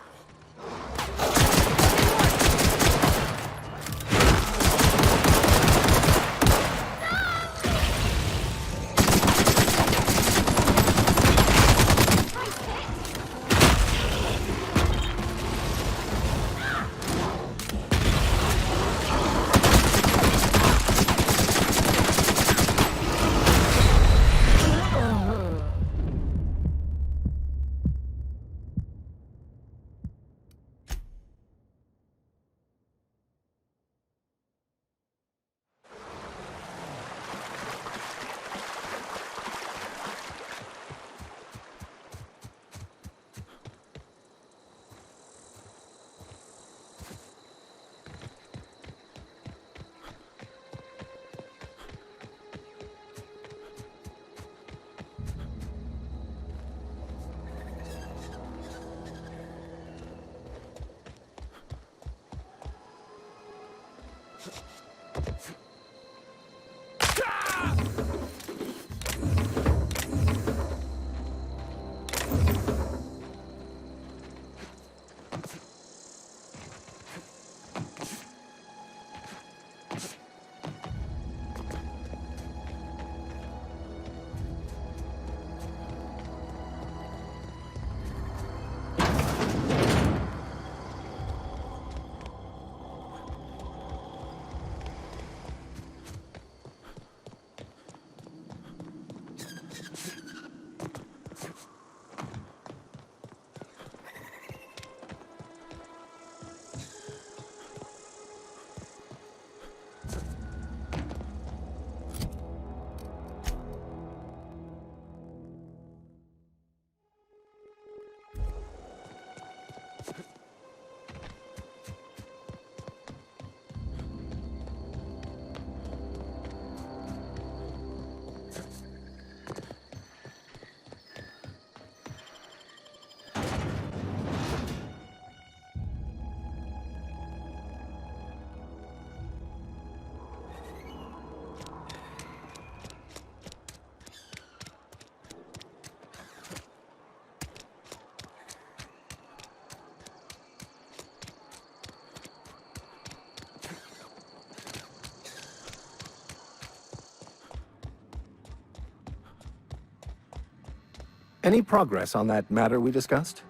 Any progress on that matter we discussed?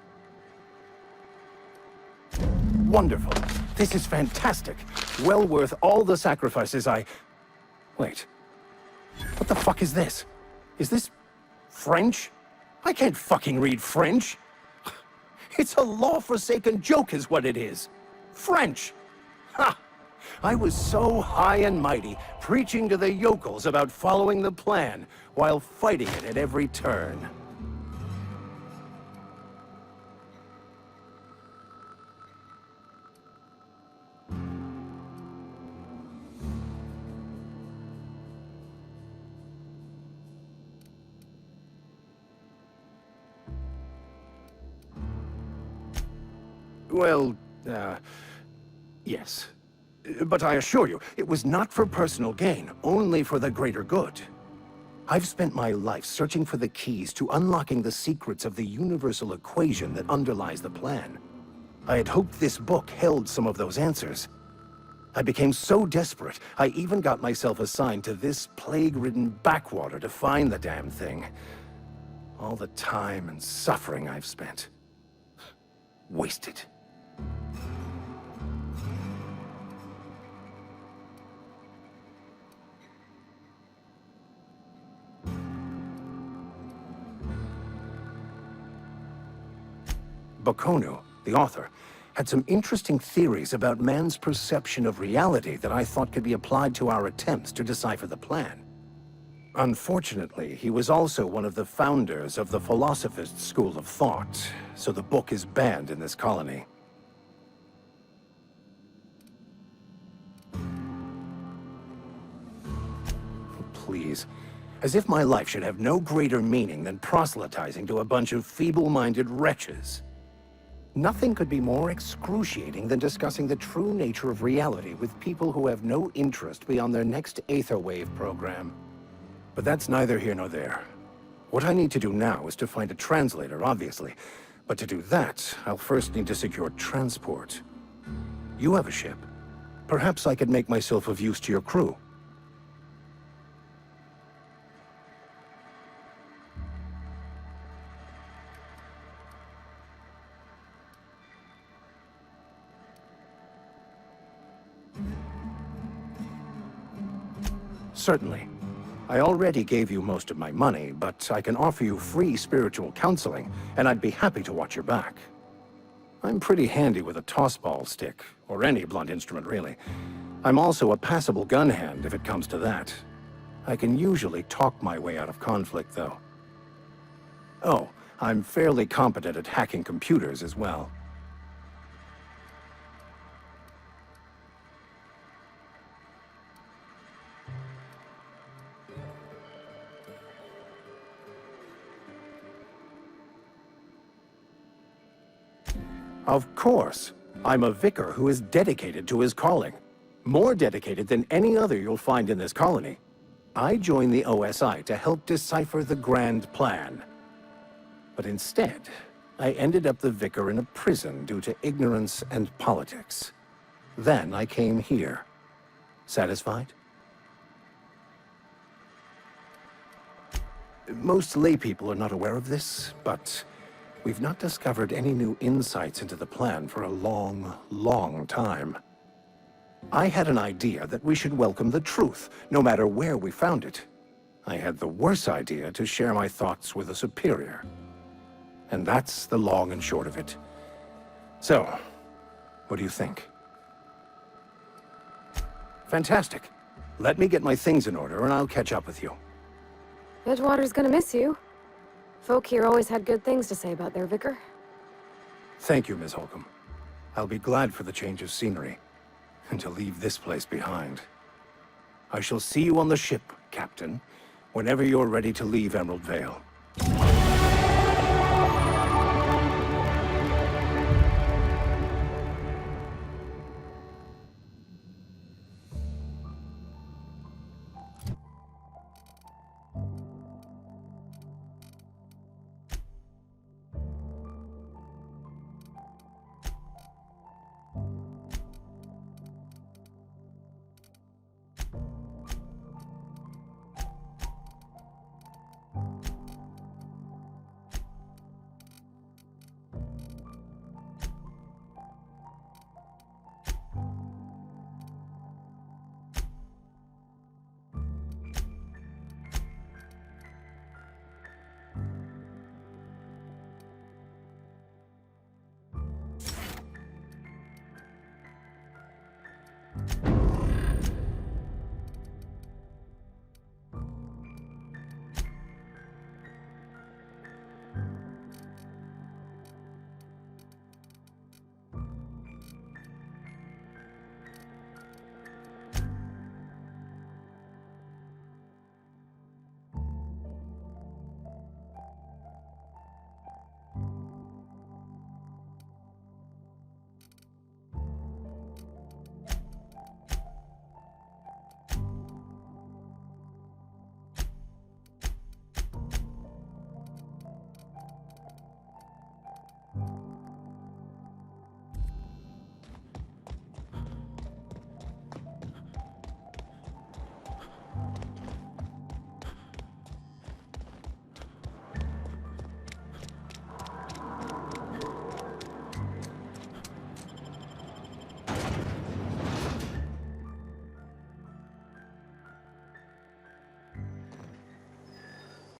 Wonderful. This is fantastic. Well worth all the sacrifices I... Wait. What the fuck is this? Is this... French? I can't fucking read French. It's a law-forsaken joke is what it is. French! Ha! I was so high and mighty, preaching to the yokels about following the plan, while fighting it at every turn. Well, yes. But I assure you, it was not for personal gain, only for the greater good. I've spent my life searching for the keys to unlocking the secrets of the universal equation that underlies the plan. I had hoped this book held some of those answers. I became so desperate, I even got myself assigned to this plague-ridden backwater to find the damn thing. All the time and suffering I've spent. Wasted. Baconu, the author, had some interesting theories about man's perception of reality that I thought could be applied to our attempts to decipher the plan. Unfortunately, he was also one of the founders of the Philosophist school of thought, so the book is banned in this colony. Please. As if my life should have no greater meaning than proselytizing to a bunch of feeble-minded wretches. Nothing could be more excruciating than discussing the true nature of reality with people who have no interest beyond their next Aetherwave program. But that's neither here nor there. What I need to do now is to find a translator, obviously. But to do that, I'll first need to secure transport. You have a ship. Perhaps I could make myself of use to your crew. Certainly. I already gave you most of my money, but I can offer you free spiritual counseling, and I'd be happy to watch your back. I'm pretty handy with a tossball stick, or any blunt instrument, really. I'm also a passable gun hand, if it comes to that. I can usually talk my way out of conflict, though. Oh, I'm fairly competent at hacking computers as well. Of course. I'm a vicar who is dedicated to his calling. More dedicated than any other you'll find in this colony. I joined the OSI to help decipher the grand plan. But instead, I ended up the vicar in a prison due to ignorance and politics. Then I came here. Satisfied? Most laypeople are not aware of this, but we've not discovered any new insights into the plan for a long, long time. I had an idea that we should welcome the truth, no matter where we found it. I had the worse idea to share my thoughts with a superior. And that's the long and short of it. So, what do you think? Fantastic. Let me get my things in order and I'll catch up with you. Edgewater's gonna miss you. Folk here always had good things to say about their vicar. Thank you, Ms. Holcomb. I'll be glad for the change of scenery, and to leave this place behind. I shall see you on the ship, Captain, whenever you're ready to leave Emerald Vale.